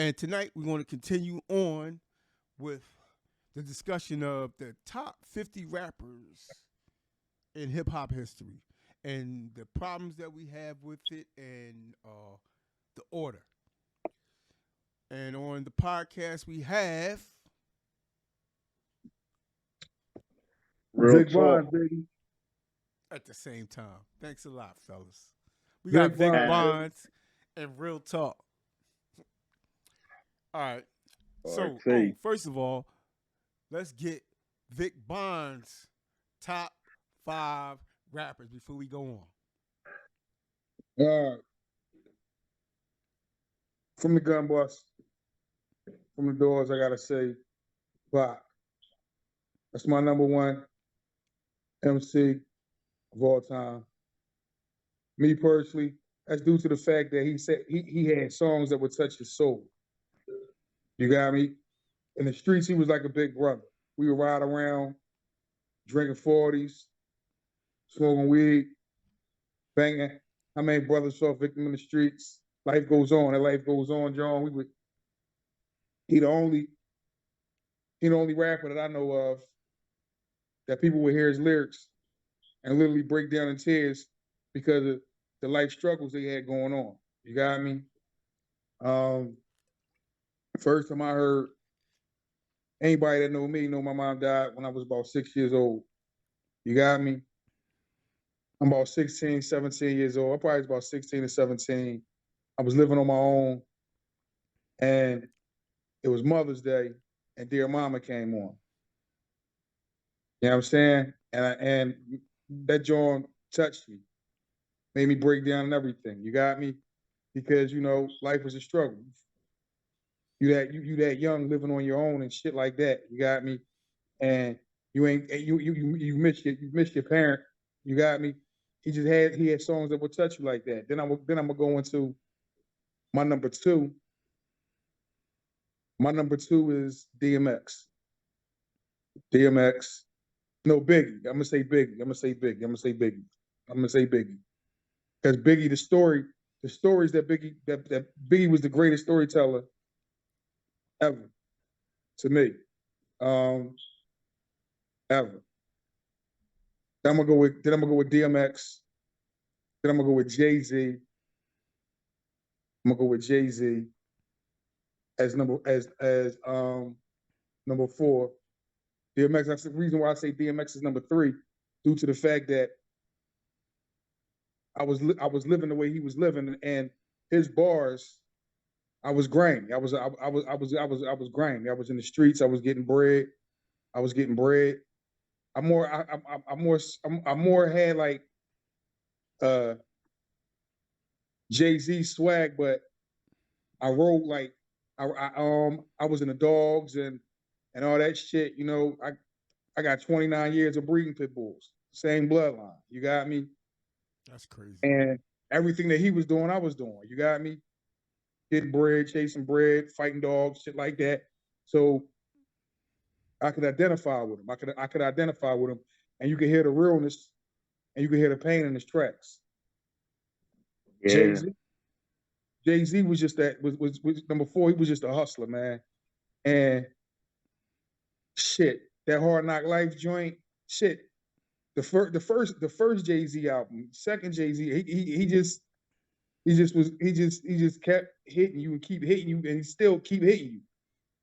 And tonight we're going to continue on with the discussion of the top 50 rappers in hip hop history and the problems that we have with it and the order. And on the podcast, we have Real Vic talk. Bonds, baby. at the same time. Thanks a lot, fellas. We got Vic Vic Bonds. Bonds and Real Talk. All right. So, RT. first of all, let's get Vic Bonds' top 5 rappers before we go on. From the gun bus, from the doors, I gotta say, Pac. That's my number one MC of all time. Me personally, that's due to the fact that he said he had songs that would touch his soul. You got me? In the streets, he was like a big brother. We would ride around, drinking 40s, smoking weed, banging. How many brothers fell victim in the streets? Life goes on. That life goes on, John. He the only he the only rapper that I know of that people would hear his lyrics and literally break down in tears because of the life struggles they had going on. You got me? Um, First time I heard anybody that know me know my mom died when I was about 6 years old. You got me? I'm about 16, 17 years old. I probably was about 16 or 17. I was living on my own, and it was Mother's Day, and Dear Mama came on. You know what I'm saying? And that joint touched me, made me break down and everything. You got me? Because life was a struggle. You that young living on your own and shit like that. You got me? And you ain't you missed your parent. You got me? He had songs that would touch you like that. Then I'm gonna go into my number two. My number two is DMX. DMX. No, Biggie. I'm gonna say Biggie. I'm gonna say Biggie. I'm gonna say Biggie. I'm gonna say Biggie. Because Biggie, the stories that that Biggie was the greatest storyteller ever to me. Um, Ever. Then I'm gonna go with DMX. Then I'm gonna go with Jay-Z. I'm gonna go with Jay-Z as number four. DMX, that's the reason why I say DMX is number three, due to the fact that I was living the way he was living, and his bars, I was grimy. I was grimy. I was in the streets. I was getting bread. I was getting bread. I more had like uh Jay-Z swag, but I wrote like I was in the dogs and all that shit. I got 29 years of breeding pit bulls, same bloodline. You got me? That's crazy. And everything that he was doing, I was doing. You got me? Getting bread, chasing bread, fighting dogs, shit like that. So I could identify with him. I could identify with him, and you could hear the realness, and you could hear the pain in his tracks. Yeah. Jay Z was just was number four. He was just a hustler, man. And shit, that Hard Knock Life joint, shit. The first Jay Z album, second Jay Z, he just kept hitting you and keep hitting you, and he still keep hitting you.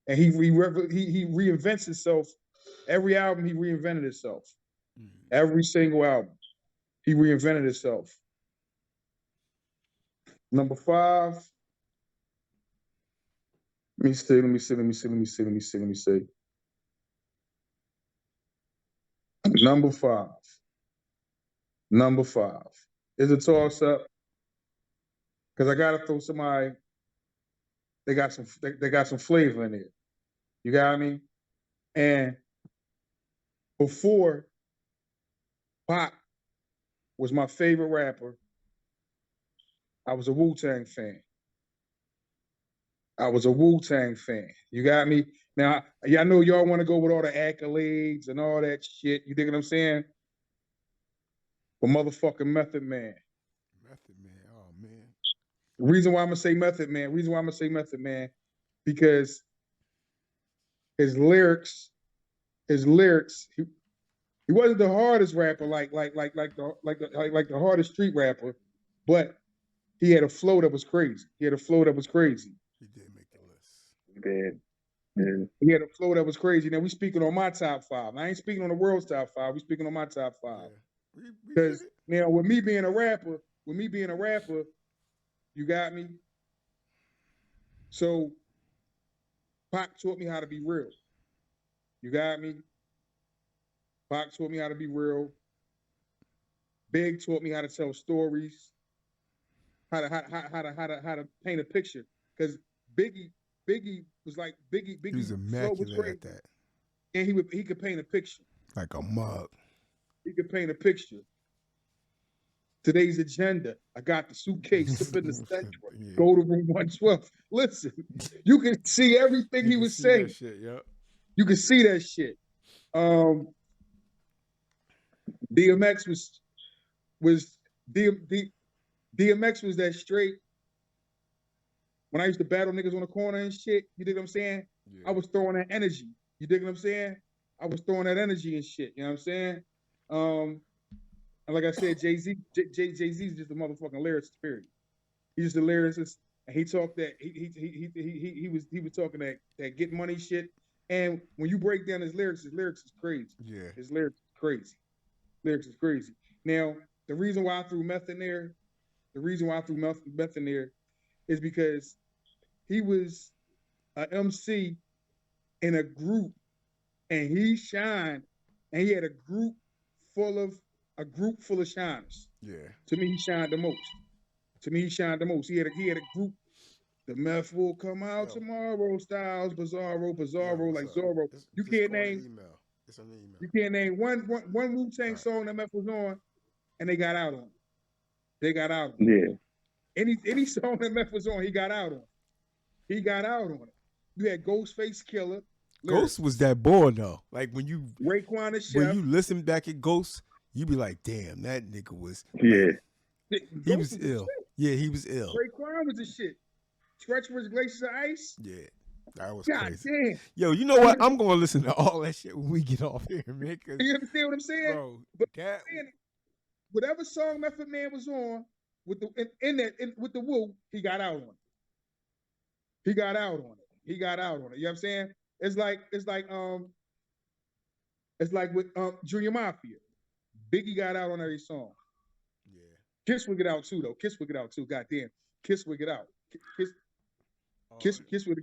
And he reinvents himself. Every album he reinvented himself. Mm-hmm. Every single album he reinvented himself. Number five. Let me see. Let me see. Let me see. Let me see. Let me see. Let me see. Number five. Number five. Is a toss up because I gotta throw somebody. They got some flavor in it. You got me? And before Pop was my favorite rapper, I was a Wu-Tang fan. I was a Wu-Tang fan. You got me? Now, I know y'all want to go with all the accolades and all that shit. You dig what I'm saying? But motherfucking Method Man. Method Man. Oh man. The reason why I'm gonna say Method Man because his lyrics, he wasn't the hardest rapper like the hardest street rapper, but he had a flow that was crazy. He did make the list. He did. Yeah. He had a flow that was crazy. Now we speaking on my top 5. I ain't speaking on the world's top 5. We speaking on my top 5. Because now with me being a rapper, you got me. So Pac taught me how to be real. You got me. Pac taught me how to be real. Big taught me how to tell stories, how to paint a picture. Because Biggie was like Biggie. He was immaculate at that. And he could paint a picture. Like a mug. He could paint a picture. Today's agenda. I got the suitcase up in the central. Yeah. Go to room 112. Listen, you can see everything he was saying. Shit, yep. You can see that shit. DMX was DMX was that straight. When I used to battle niggas on the corner and shit, you dig what I'm saying? Yeah. I was throwing that energy. You dig what I'm saying? I was throwing that energy and shit. You know what I'm saying? And like I said, Jay-Z is just a motherfucking lyricist, period. He's just a lyricist, and he talked that he was talking that get money shit. And when you break down his lyrics is crazy. Yeah, his lyrics is crazy. Now, the reason why I threw meth in there, is because he was an MC in a group, and he shined, and he had a group full of shiners. Yeah. To me, he shined the most. He had a group. The meth will come out tomorrow. Styles, Bizarro, like Zorro. You can't name. It's on the email. You can't name one Wu-Tang song that meth was on, and they got out on. Yeah. Any song that meth was on, he got out on. You had Ghostface Killer. Ghost was that boy though. Like when you Raekwon the Chef. When you listen back at Ghost, you be like, damn, that nigga was. Yeah. He was ill. Yeah, he was ill. Raekwon was the shit. Treacherous Glaciers of Ice. Yeah, that was God crazy. Damn. Yo, you know what? I'm gonna listen to all that shit when we get off here, man. You understand what I'm saying? Bro, but whatever song Method Man was on with the Wu, he got out on it. You know what I'm saying? It's like with Junior Mafia. Biggie got out on every song. Yeah. Kiss would get out too, though. Goddamn. Kiss would get out. Kiss would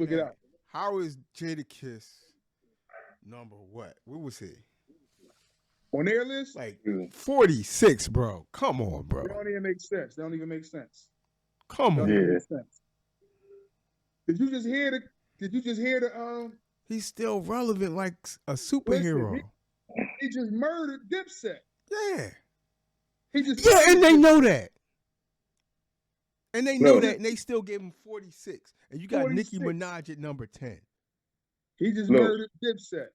get out. How is Jadakiss number what? What was he? On their list? Like 46, bro. Come on, bro. They don't even make sense. Come on. Yeah. Did you just hear the He's still relevant like a superhero. Listen, he just murdered Dipset. Yeah. And they know that. And they know that, and they still gave him 46. And you got 46. Nicki Minaj at number 10. He just murdered Dipset.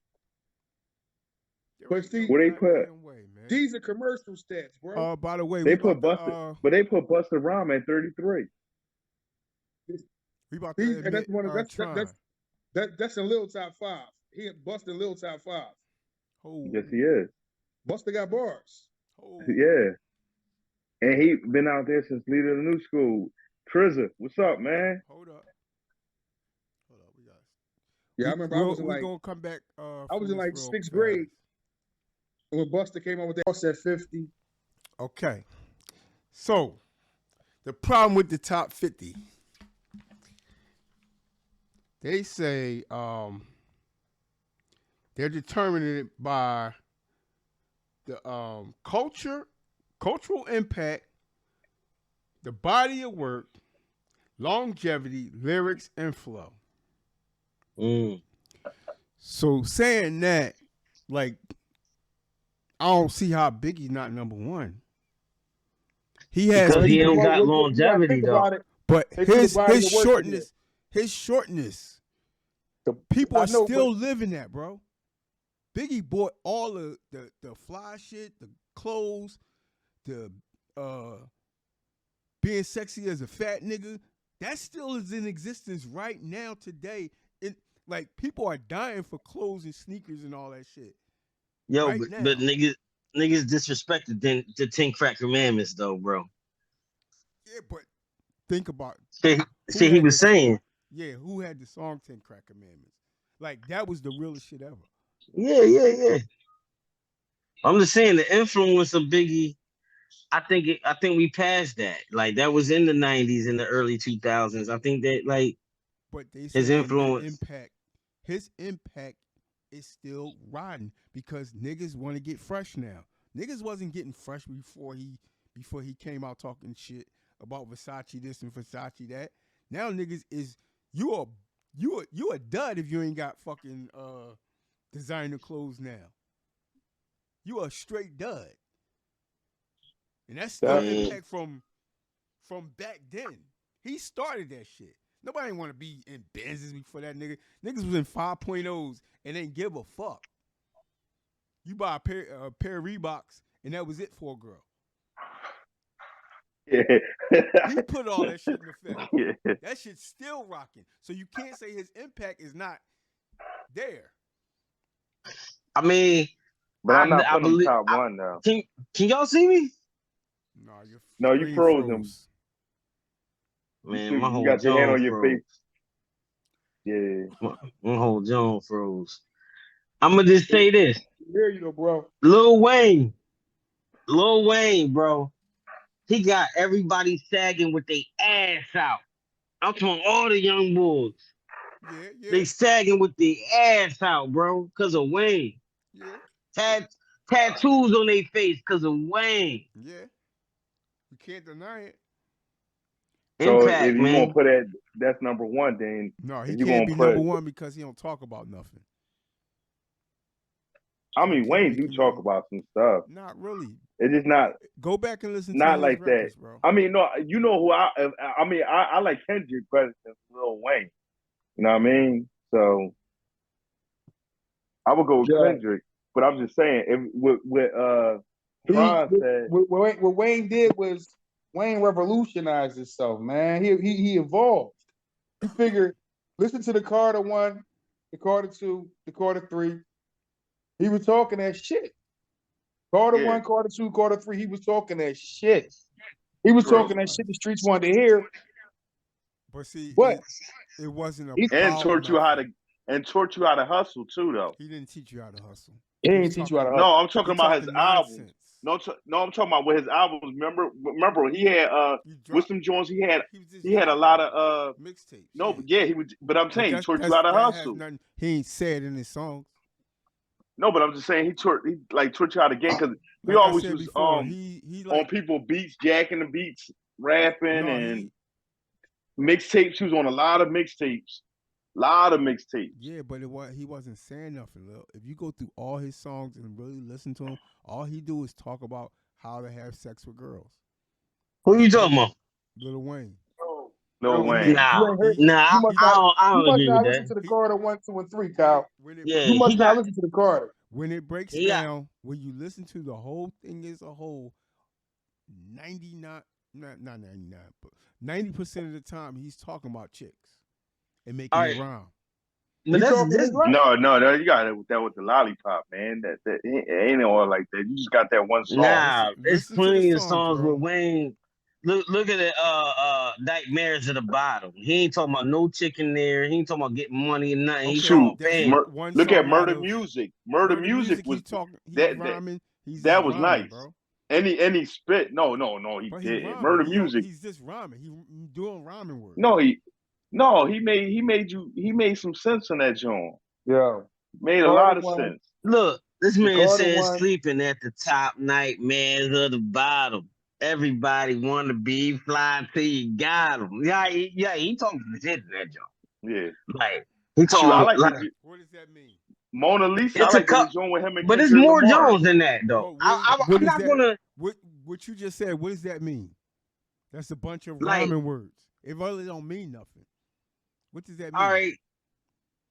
But see, where they put these are commercial stats, bro. By the way, they put Busta, but they put Busta Rhymes at 33. We about to admit, that's a little top 5. He Busta little top 5. Oh. Yes, he is. Busta got bars. Oh. Yeah. And he been out there since leader of the new school. Trizza, what's up, man? Hold up. We got. Yeah, I remember. We're gonna come back. I was in like 6th grade when Busta came out with that house at 50. Okay. So, the problem with the top 50, they say they're determining it by the cultural impact, the body of work, longevity, lyrics, and flow. So saying that, like, I don't see how Biggie's not number 1. He has because he don't got longevity though. But his shortness, people are still living that, bro. Biggie bought all of the fly shit, the clothes, the being sexy as a fat nigga. That still is in existence right now today. Like people are dying for clothes and sneakers and all that shit Yo, right but now. niggas disrespected the 10 crack commandments though, bro. Yeah, but think about who Shit he had was this. saying. Yeah, who had the song 10 Crack Commandments? Like that was the realest shit ever. Yeah. I'm just saying the influence of Biggie. I think we passed that. Like that was in the 90s and the early 2000s. I think that like But they his saying influence. his impact is still riding because niggas want to get fresh now. Niggas wasn't getting fresh before he came out talking shit about Versace this and Versace that. Now niggas is you a dud if you ain't got fucking designer clothes now. You a straight dud. And that's still impact from back then. He started that shit. Nobody want to be in Benzes before that nigga. Niggas was in 5.0s and didn't give a fuck. You buy a pair of Reeboks and that was it for a girl. Yeah. He put all that shit in effect. Yeah. That shit's still rocking. So you can't say his impact is not there. I mean, But I'm not I putting him believe. top one though. Can y'all see me? No, you froze him. Man, my You whole got your hand jaw on your froze. face. Yeah. My whole jaw froze. I'm gonna just say this. Here you go, bro. Lil Wayne, bro. He got everybody sagging with their ass out. I'm talking all the young boys. Yeah. They sagging with their ass out, bro, because of Wayne. Yeah. Tattoos on their face because of Wayne. Yeah. You can't deny it. So if Impact, you man. gonna put that's number one. Then No, he if you can't gonna be put, number one because he don't talk about nothing. I mean, Wayne do talk about some stuff. Not really. It's just not. Go back and listen to Not his like records, that, bro. I mean, no, you know who I like Kendrick better than Lil Wayne. You know what I mean? So I would go with Kendrick, but I'm just saying, what Wayne did was Wayne revolutionized himself, man. He evolved. You figure, listen to the Carter 1, the Carter 2, the Carter 3. He was talking that shit. Carter 1, Carter 2, Carter 3, he was talking that shit. He was talking that shit the streets wanted to hear. But see, but it wasn't and taught you how to hustle too, though. He didn't teach you how to hustle. He didn't teach you how to hustle. No, I'm talking about his albums. No, I'm talking about with his albums. Remember, he had with some joints. He had a lot of mixtapes. No, yeah, he would. But I'm saying he taught you how to hustle. He ain't said in his songs. No, but I'm just saying he taught you how to game because he always was on people beats, jacking the beats, rapping and mixtapes. He was on a lot of mixtapes. Yeah, but he wasn't saying nothing. If you go through all his songs and really listen to him, all he do is talk about how to have sex with girls. Who you talking about? Lil Wayne. Lil Wayne. I don't agree with that. Listen to the Carter 1, 2, and 3, Kyle. Yeah, you must not listen to the Carter. When it breaks down, when you listen to the whole thing as a whole, 90% of the time he's talking about chicks and making it rhyme. No, you got that with the lollipop, man. That it ain't all like that. You just got that one song. Nah, it's plenty of songs with Wayne. Look at it. Nightmares at the Bottom. He ain't talking about no chicken there. He ain't talking about getting money and nothing. He's talking about look at Murder Music. Murder Music was rhyming. That was rhyming, nice, bro. And he spit. No, he didn't. Murder Music. He's just rhyming. He doing rhyming work. He made some sense in that joint. Yeah, made a lot of sense. Look, this man said sleeping at the top, nightmares at the bottom. Everybody want to be fly till you got him. Yeah, he talking shit in that joint. Yeah, like he talking. What does that mean? Mona Lisa. I like the joint with him and but it's more Jones than that though. I'm not gonna. What you just said? What does that mean? That's a bunch of rhyming words. It really don't mean nothing. What does that mean? All right,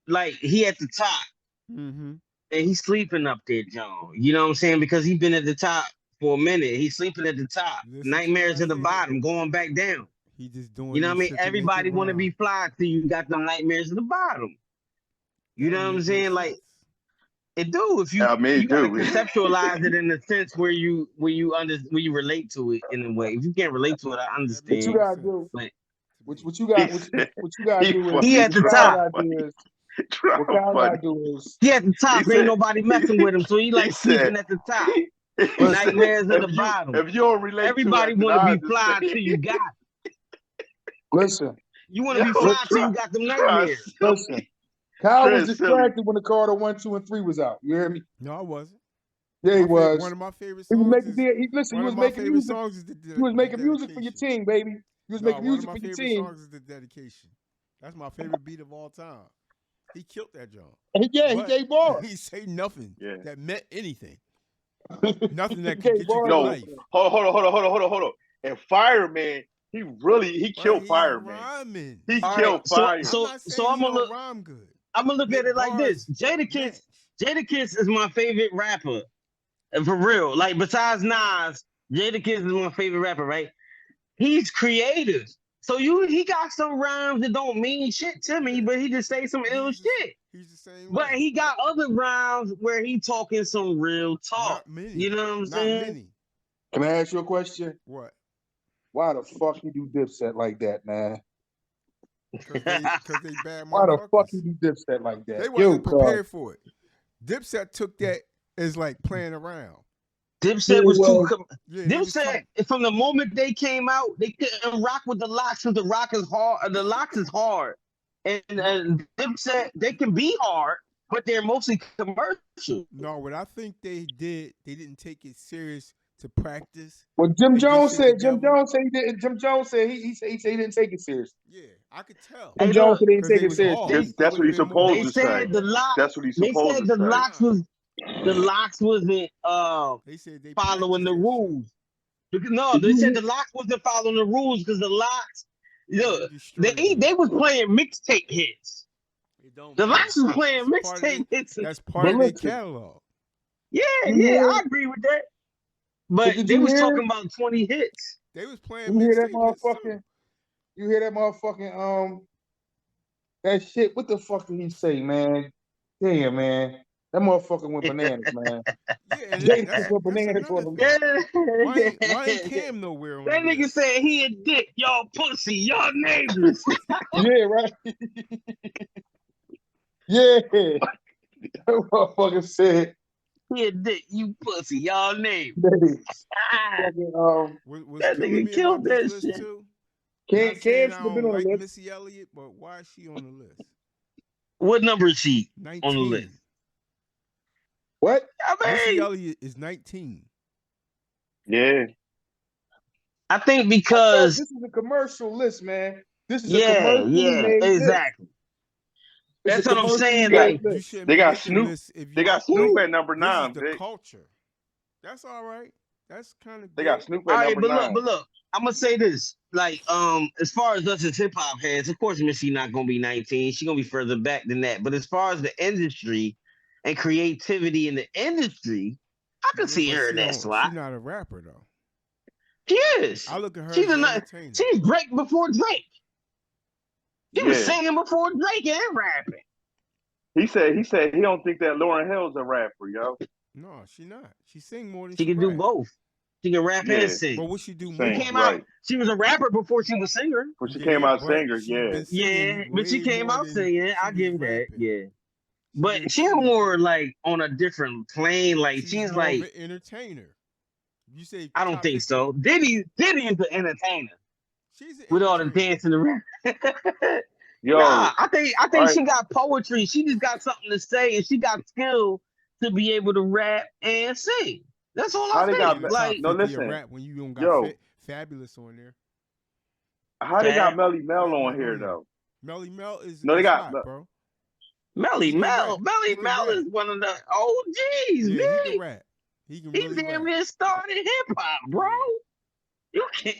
like he at the top, and he's sleeping up there, John. You know what I'm saying? Because he been at the top for a minute. He's sleeping at the top. Nightmares at the bottom, going back down. He just doing. You know what I mean? Shit to make Everybody it want to rhyme. be fly till you got them nightmares at the bottom. You know what I'm saying? Like it do. If you you gotta conceptualize it in a sense where you relate to it in a way. If you can't relate to it, I understand. What you gotta do? But what you got? What you gotta do is he at the top. What Kyle gotta do is he at the top. Ain't nobody messing with him, so he like sleeping at the top. Nightmares at the bottom. If you don't relate, everybody want to be fly till you got it. Listen, you want to be fly till you got them nightmares. Listen, Kyle was distracted when the Carter 1, 2, and 3 was out. You hear me? No, I wasn't. Yeah, he was. One of my favorite songs. He was making music. He was making music for your team, baby. He was making music for your team. One of my favorite songs is The Dedication. That's my favorite beat of all time. He killed that joint. Yeah, he gave bars. He say nothing that meant anything. Nothing that could get you no, life. Hold on. And Fireman, he killed Fireman. Rhyming. He killed Fireman. So I'm gonna look. Rhyme good. I'm gonna look at it like this. Jadakiss is my favorite rapper, and for real. Like besides Nas, Jadakiss is my favorite rapper. Right? He's creative. So he got some rhymes that don't mean shit to me, but he just say some ill shit. He's the same. But he got other rhymes where he talking some real talk. You know what I'm saying? Many. Can I ask you a question? What? Why the fuck you do Dipset like that, man? Because they bad. Why the fuck you do Dipset like that? They wasn't prepared for it. Dipset took that as like playing around. Dipset was too. Dipset from the moment they came out, they couldn't rock with the Locks because the rock is hard. The Locks is hard, and Dipset they can be hard, but they're mostly commercial. No, what I think they did, they didn't take it serious to practice. Well, Jim Jones said he didn't. Jim Jones said he he didn't take it serious. Yeah, I could tell. Jim Jones said he didn't take it serious. That's what he's supposed to say. That's what he's supposed to say. The Locks wasn't following the rules. No, they said the Locks wasn't following the rules because the Locks, look, they was playing mixtape hits. The Locks was playing mixtape hits. That's part of their catalog. Yeah, I agree with that. But they was talking about 20 hits. They was playing. You hear that motherfucking? You hear that motherfucking that shit? What the fuck did he say, man? Damn, man. That motherfucker went bananas, man. Jada went bananas for them. Why ain't Cam nowhere on that nigga said he a dick, y'all pussy, y'all neighbors. Yeah, right. Yeah. That motherfucker said he a dick, you pussy, y'all neighbors. that nigga killed that shit. Too? Cam should have been on the list. Missy Elliott, but why is she on the list? What number is she 19. on the list? What? Missy Elliott is 19. Yeah. I think because this is a commercial list, man. This is a commercial exactly. That's what I'm saying. Like they got Snoop. They got Snoop at number 9. This is the culture. That's all right. That's kind of. They got Snoop at number 9. But look, I'm gonna say this. Like, as far as us as hip hop heads, of course, Missy not gonna be 19. She's gonna be further back than that. But as far as the industry and creativity in the industry, I can see her in that slot. She's not a rapper though. She is. I look at her. She's Drake before Drake. He was singing before Drake and rapping. He said he don't think that Lauryn Hill's a rapper, yo. No, she not. She sing more than she can do both. She can rap and sing. But what she do? She was a rapper before she was a singer. When she came out singer, but she came out singing. I give that, But she's more like on a different plane. Like she's like an entertainer. You say I don't think so. Diddy is an entertainer. With all the dancing around. I think she got poetry. She just got something to say, and she got skill to be able to rap and sing. That's all I think. Like, no, listen. Rap when you don't got Fabulous on there. How they got Melly Mel on here though? Melly Mel is they got hot, bro. Melly Mel is one of the OGs, man. He can rap. He damn near started hip hop, bro. You can't.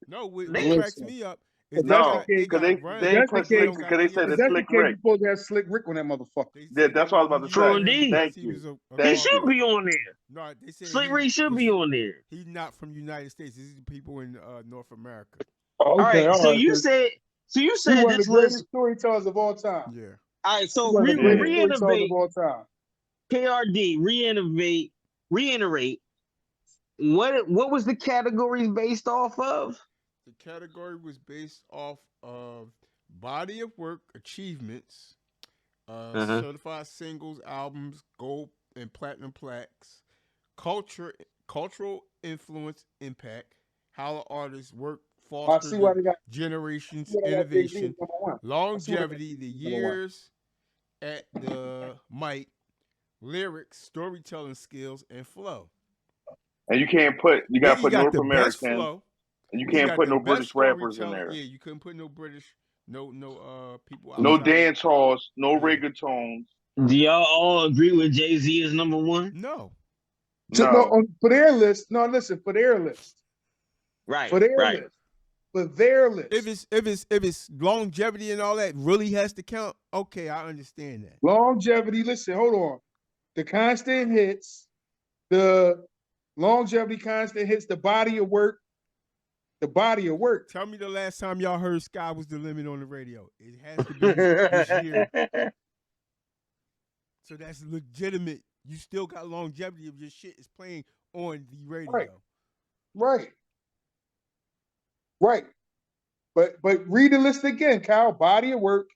No, what cracks me up. No, because they said it's Slick Rick. You supposed to have Slick Rick on that motherfucker. Yeah, that's what I was about to say. Indeed. Thank you. He should be on there. No, they said Slick Rick should be on there. He's not from the United States. These are people in North America. All right. So you said he's one of this the greatest list. storytellers of all time. Yeah. All right, so He's one of the greatest storytellers reinnovate. of all time. KRD, reiterate. What was the categories based off of? The category was based off of body of work achievements, certified singles, albums, gold and platinum plaques, cultural influence, impact, how the artists work, foster generations, innovation, longevity, the years at the mic, lyrics, storytelling skills, and flow. And you can't put North American. And you can't put no British rappers in there. Yeah, you couldn't put no British, no people outside. No dance halls, no reggaetons. Do y'all all agree with Jay-Z as number one? No. No, for their list. No, listen, for their list. Right. For their list. For their list. If it's longevity and all that really has to count, okay, I understand that. Longevity, listen, hold on. The constant hits, the longevity constant hits, the body of work. The body of work. Tell me the last time y'all heard "Sky Was the Limit" on the radio. It has to be this year. So that's legitimate. You still got longevity if your shit is playing on the radio. Right. But read the list again, Kyle. Body of work.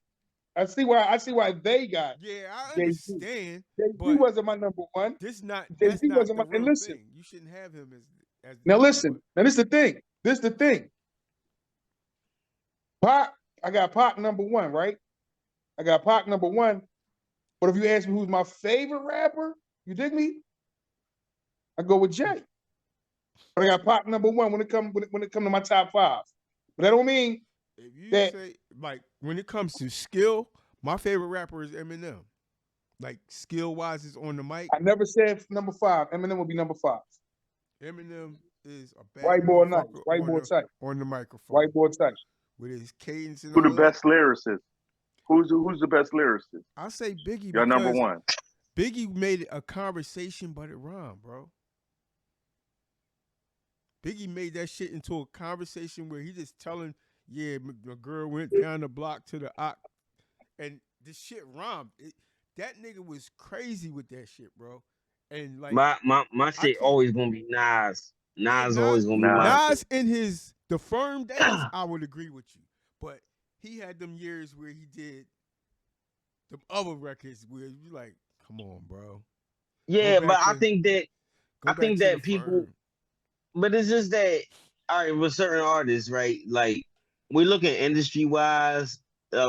I see why they got. Yeah, I understand. Jay-Z wasn't my number one. That's not wasn't the and listen, thing. You shouldn't have him as now listen. Now this is the thing. This is the thing. Pac, I got Pac number one, right? I got Pac number one. But if you ask me who's my favorite rapper, you dig me? I go with Jay. But I got Pac number one when it come to my top five. But that don't mean if you say like when it comes to skill, my favorite rapper is Eminem. Like skill wise is on the mic. I never said number five. Eminem will be number five. Eminem is a bad white boy nice, white boy type on the microphone. White boy type with his cadence and who the best lyricist? Who's the best lyricist? I say Biggie. You're number one. Biggie made it a conversation, but it rhymed, bro. Biggie made that shit into a conversation where he just telling, yeah, the girl went down the block to the ock, and this shit rhymed. That nigga was crazy with that shit, bro. And like my shit always gonna be Nas. Nas always gonna be Nas in the firm days. I would agree with you, but he had them years where he did the other records where you like, come on, bro. Yeah, but I think that people, but it's just that all right with certain artists, right? Like we look at industry wise.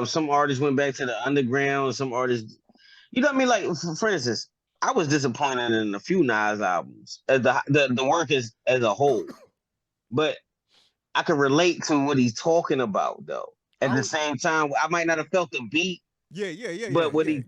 Some artists went back to the underground. Some artists, you know what I mean? Like for instance. I was disappointed in a few Nas albums, the work as a whole, but I could relate to what he's talking about though. At the same time, I might not have felt the beat. Yeah. But what he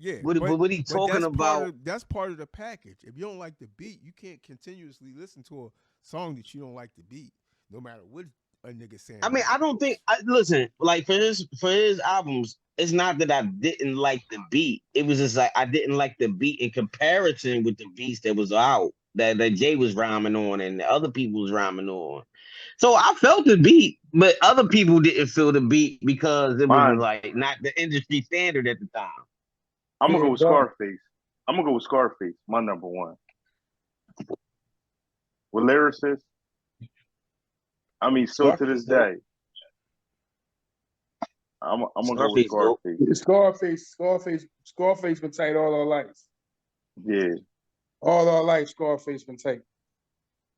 talking about? That's part of the package. If you don't like the beat, you can't continuously listen to a song that you don't like the beat, no matter what a nigga saying. I mean, I don't think. Listen, like for his albums. It's not that I didn't like the beat. It was just like I didn't like the beat in comparison with the beats that was out that Jay was rhyming on and the other people was rhyming on. So I felt the beat, but other people didn't feel the beat because it was like not the industry standard at the time. I'm gonna go with Scarface. My number one. With lyricists, I mean, still to this day. I'm gonna go with Scarface. Scarface been tight all our life. Yeah. All our life, Scarface been tight.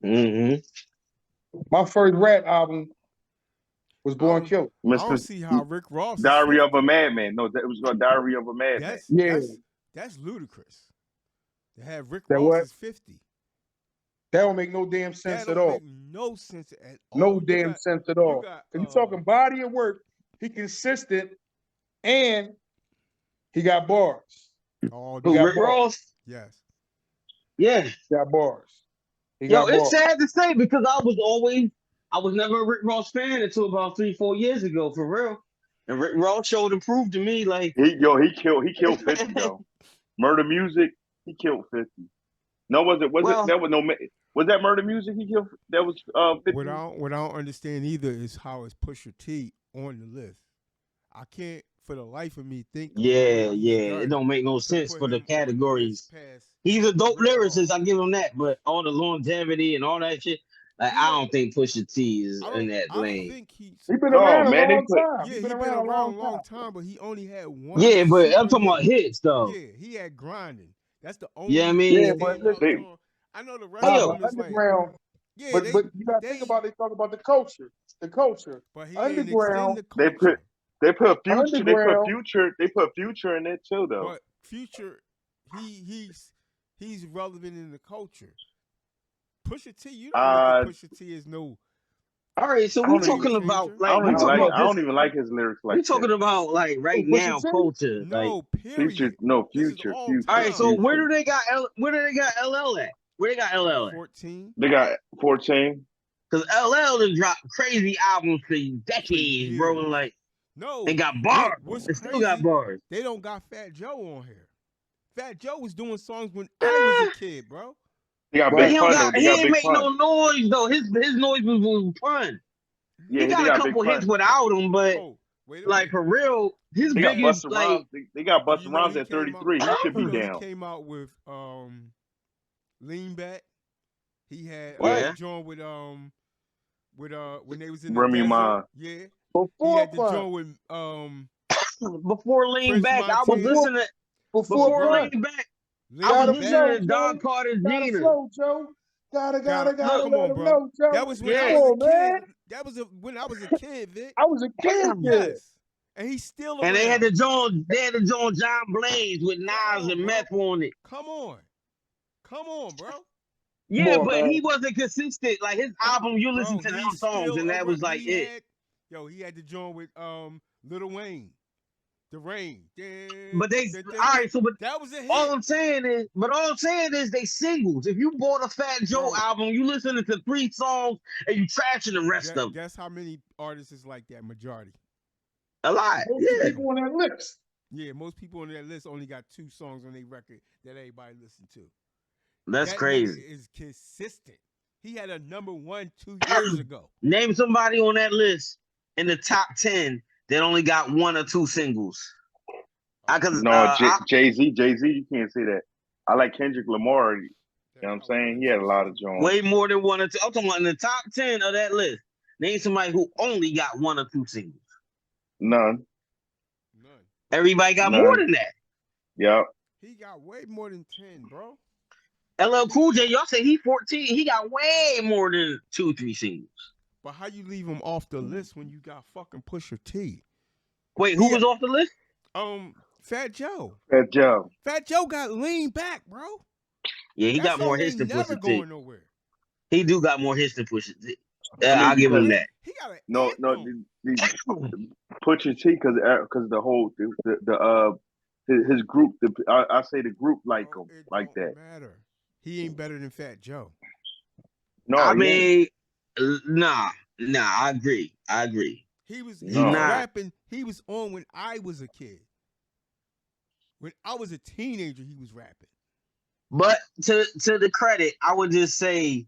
Mm-hmm. My first rap album was Born Killer. I don't see how Rick Ross. Diary of a Madman. No, it was called Diary of a Madman. That's ludicrous. To have Rick Ross is 50. That don't make no damn sense at all. Make no sense at all. No damn sense at all. You're talking body of work. He consistent, and he got bars. Rick Ross? Yes. Yeah. He got bars. It's sad to say because I was never a Rick Ross fan until about 3-4 years ago, for real. And Rick Ross showed and proved to me like he killed 50 though. Murder Music, he killed 50. No, was it? Was that Murder Music he killed? That was 50? What I don't understand either is how is Pusha T on the list. I can't for the life of me think. Yeah. It don't make no sense for the categories. He's a dope lyricist, I give him that, but all the longevity and all that shit, like I don't think Pusha T is in that lane. He's been around a long time. Yeah, he's been around a long time, but he only had one. Yeah, but I'm talking about hits though. Yeah, he had grinding. That's the only. Yeah, I mean, yeah, but listen, I know the rest of them underground. Like, yeah, but you gotta think about. They talk about the culture. But he underground. They put Future. They put Future in it too, though. But Future, he's relevant in the culture. Pusha T, you don't think Pusha T is no. All right, so we're talking about like I don't even like his lyrics like. We're talking about like right now culture. No, like, period. Future. All right, so where do they got LL at? Where they got LL at? 14. They got 14. Because LL has dropped crazy albums for decades, bro. And like, they got bars. They still got bars. They don't got Fat Joe on here. Fat Joe was doing songs when I was a kid, bro. He got big fun. He ain't make no noise though. His noise was fun. Yeah, he got a couple hits without him, but like for real, his biggest like they got Busta Rhymes at 33. He should be down. He came out with Lean Back. He had joint with when they was in the Remy Ma. Yeah. Before he had the joint with before Lean Back. I was listening before Lean Back. I was listening to Don Carter's Gina. Joe. Gotta come on, bro. Know, Joe. That was when I was a kid. That was when I was a kid, Vic. I was a kid, yes. And he's still around. And they had the John John Blaze with Nas and Meth on it. Come on, bro. Yeah, but he wasn't consistent. Like his album, you listen to them songs, and that was like it. He had the joint with Lil Wayne. The Rain. But all right, so but that was a hit. All I'm saying is they singles. If you bought a Fat Joe album, you listening to 3 songs and you trashing the rest of them. Guess how many artists is like that? Majority. A lot. Most people on that list. Yeah, most people on that list only got 2 songs on their record that everybody listened to. That's crazy. Is consistent. He had a number 1 2 years ago. Name somebody on that list in the top 10 that only got 1 or 2 singles. Jay-Z, you can't say that. I like Kendrick Lamar. You know what I'm saying? He had a lot of joints. Way more than 1 or 2. I'm talking about in the top 10 of that list. Name somebody who only got 1 or 2 singles. None. Everybody got more than that. Yep. He got way more than 10, bro. LL Cool J, y'all say he 14. He got way more than 2, 3 singles. But how you leave him off the list when you got fucking Pusha T? Wait, who was off the list? Fat Joe. Fat Joe got Lean Back, bro. Yeah, he got more hits than Pusha T. Going nowhere. He do got more his than Pusha T. I'll give him that. He got Pusha T because the whole his group. I say the group like him like that. Matter. He ain't better than Fat Joe. No, I mean, nah. I agree. He was rapping. He was on when I was a kid. When I was a teenager, he was rapping. But to the credit, I would just say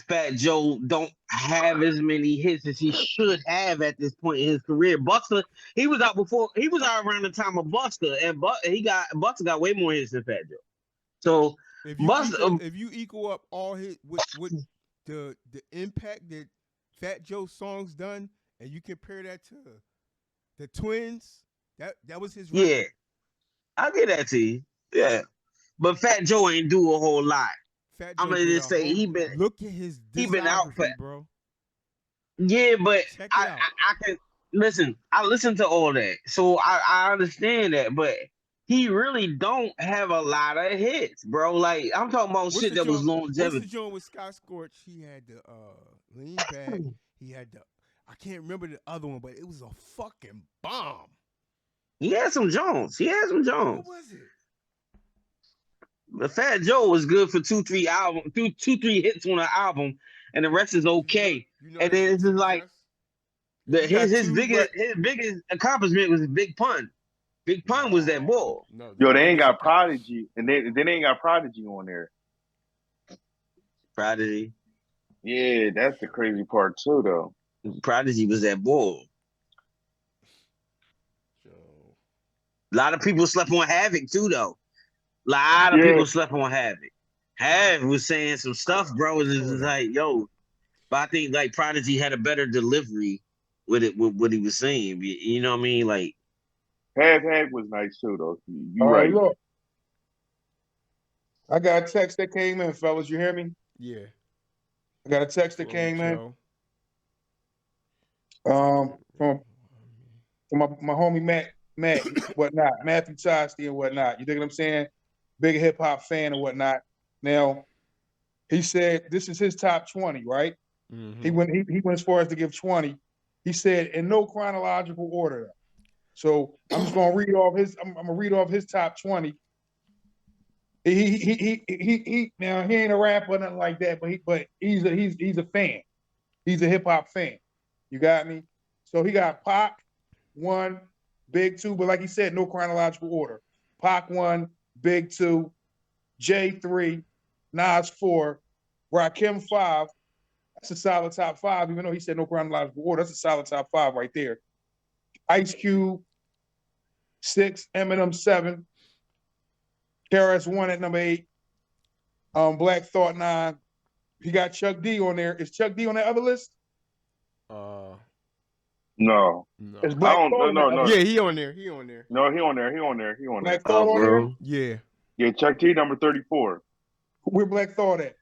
Fat Joe don't have as many hits as he should have at this point in his career. Busta, he was out around the time of Busta, and Busta got way more hits than Fat Joe. So if you equal up all his with the impact that Fat Joe's songs done, and you compare that to the Twins, that was his record. Yeah. I'll get that to you. Yeah. But Fat Joe ain't do a whole lot. I'm gonna just say look at his out for bro. Yeah, but I can listen. I listen to all that, so I understand that. But he really don't have a lot of hits, bro. Like I'm talking about shit that was longevity. What's the joint with Scott Scorch? He had the Lean Back. He had I can't remember the other one, but it was a fucking bomb. He had some Jones. What was it? The Fat Joe was good for 2-3 hits on an album, and the rest is okay. And then it's just like his biggest accomplishment was Big Pun. Big Pun was that bull. Yo, they ain't got Prodigy, and they ain't got Prodigy on there. Prodigy. Yeah, that's the crazy part too, though. Prodigy was that bull. So, a lot of people slept on Havoc too, though. A lot of people slept on Havoc. Havoc was saying some stuff, bro. It was like, yo, but I think like Prodigy had a better delivery with it, with what he was saying. You know what I mean? Like, Havoc was nice too, though. You All right. Look, I got a text that came in, fellas. You hear me? yeah. I got a text that came in. From my homie Matt, whatnot, Matthew Tosti and whatnot. You dig what I'm saying? Big hip hop fan and whatnot. Now, he said this is his top 20, right? Mm-hmm. He went as far as to give 20. He said in no chronological order. So I'm just gonna read off his. I'm gonna read off his top 20. He now he ain't a rapper or nothing like that, but he's a fan. He's a hip hop fan. You got me? So he got Pac 1, Big 2, but like he said, no chronological order. Pac 1, Big 2, J 3, Nas 4, Rakim 5. That's a solid top 5, even though he said no chronological order. That's a solid top 5 right there. Ice Cube 6, Eminem 7, KRS-One at number 8, Black Thought 9. He got Chuck D on there. Is Chuck D on that other list? No. Is Black Thought no. Yeah, he on there. No, he on there. Black Thought on there? Yeah. Yeah, Chuck T number 34. Where Black Thought at?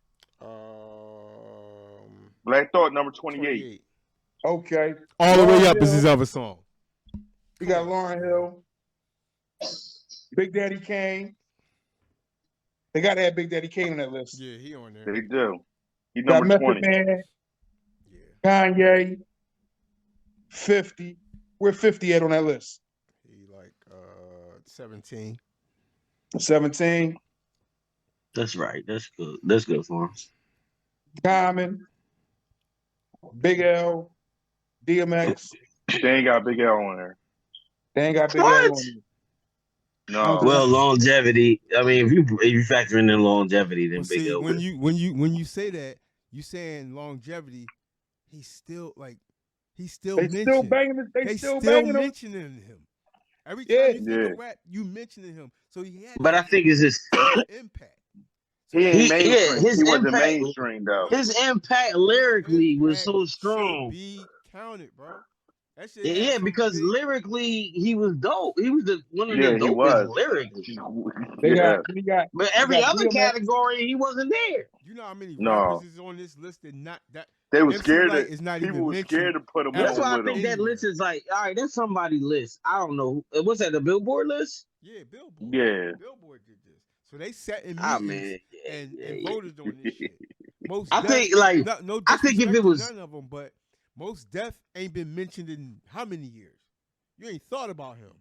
Black Thought number 28. Okay. All the way up is his other song. We got Lauryn Hill, Big Daddy Kane. They got to have Big Daddy Kane on that list. Yeah, he on there. They do. He got number Method 20. Man, Kanye, 50. Where 50 at on that list? He like 17. 17. That's right. That's good. That's good for him. Common, Big L, DMX. They ain't got Big L on there. They ain't got Big L on there. No. Well, longevity. I mean, if you factor in longevity, then Big L. When you say that, you saying longevity, he's still mentioning. They still mentioning him. Every time you think of rap, you mentioning him. So he had. But I think it's his impact. He ain't mainstream. His he wasn't impact, mainstream though. His impact lyrically was so strong. Should be counted, bro. That shit Yeah, because lyrically he was dope. He was one of the dopest lyrically. But every other category he wasn't there. You know how many rappers is on this list that not that they were scared that is not people even were scared to put him on. That's why I think that list is like, all right, that's somebody's list. I don't know. What's that, the Billboard list? Yeah, Billboard. Yeah. Billboard did this. So they sat in meetings and voted on this shit. I think like I think if it was none of them, but Most Def ain't been mentioned in how many years? You ain't thought about him.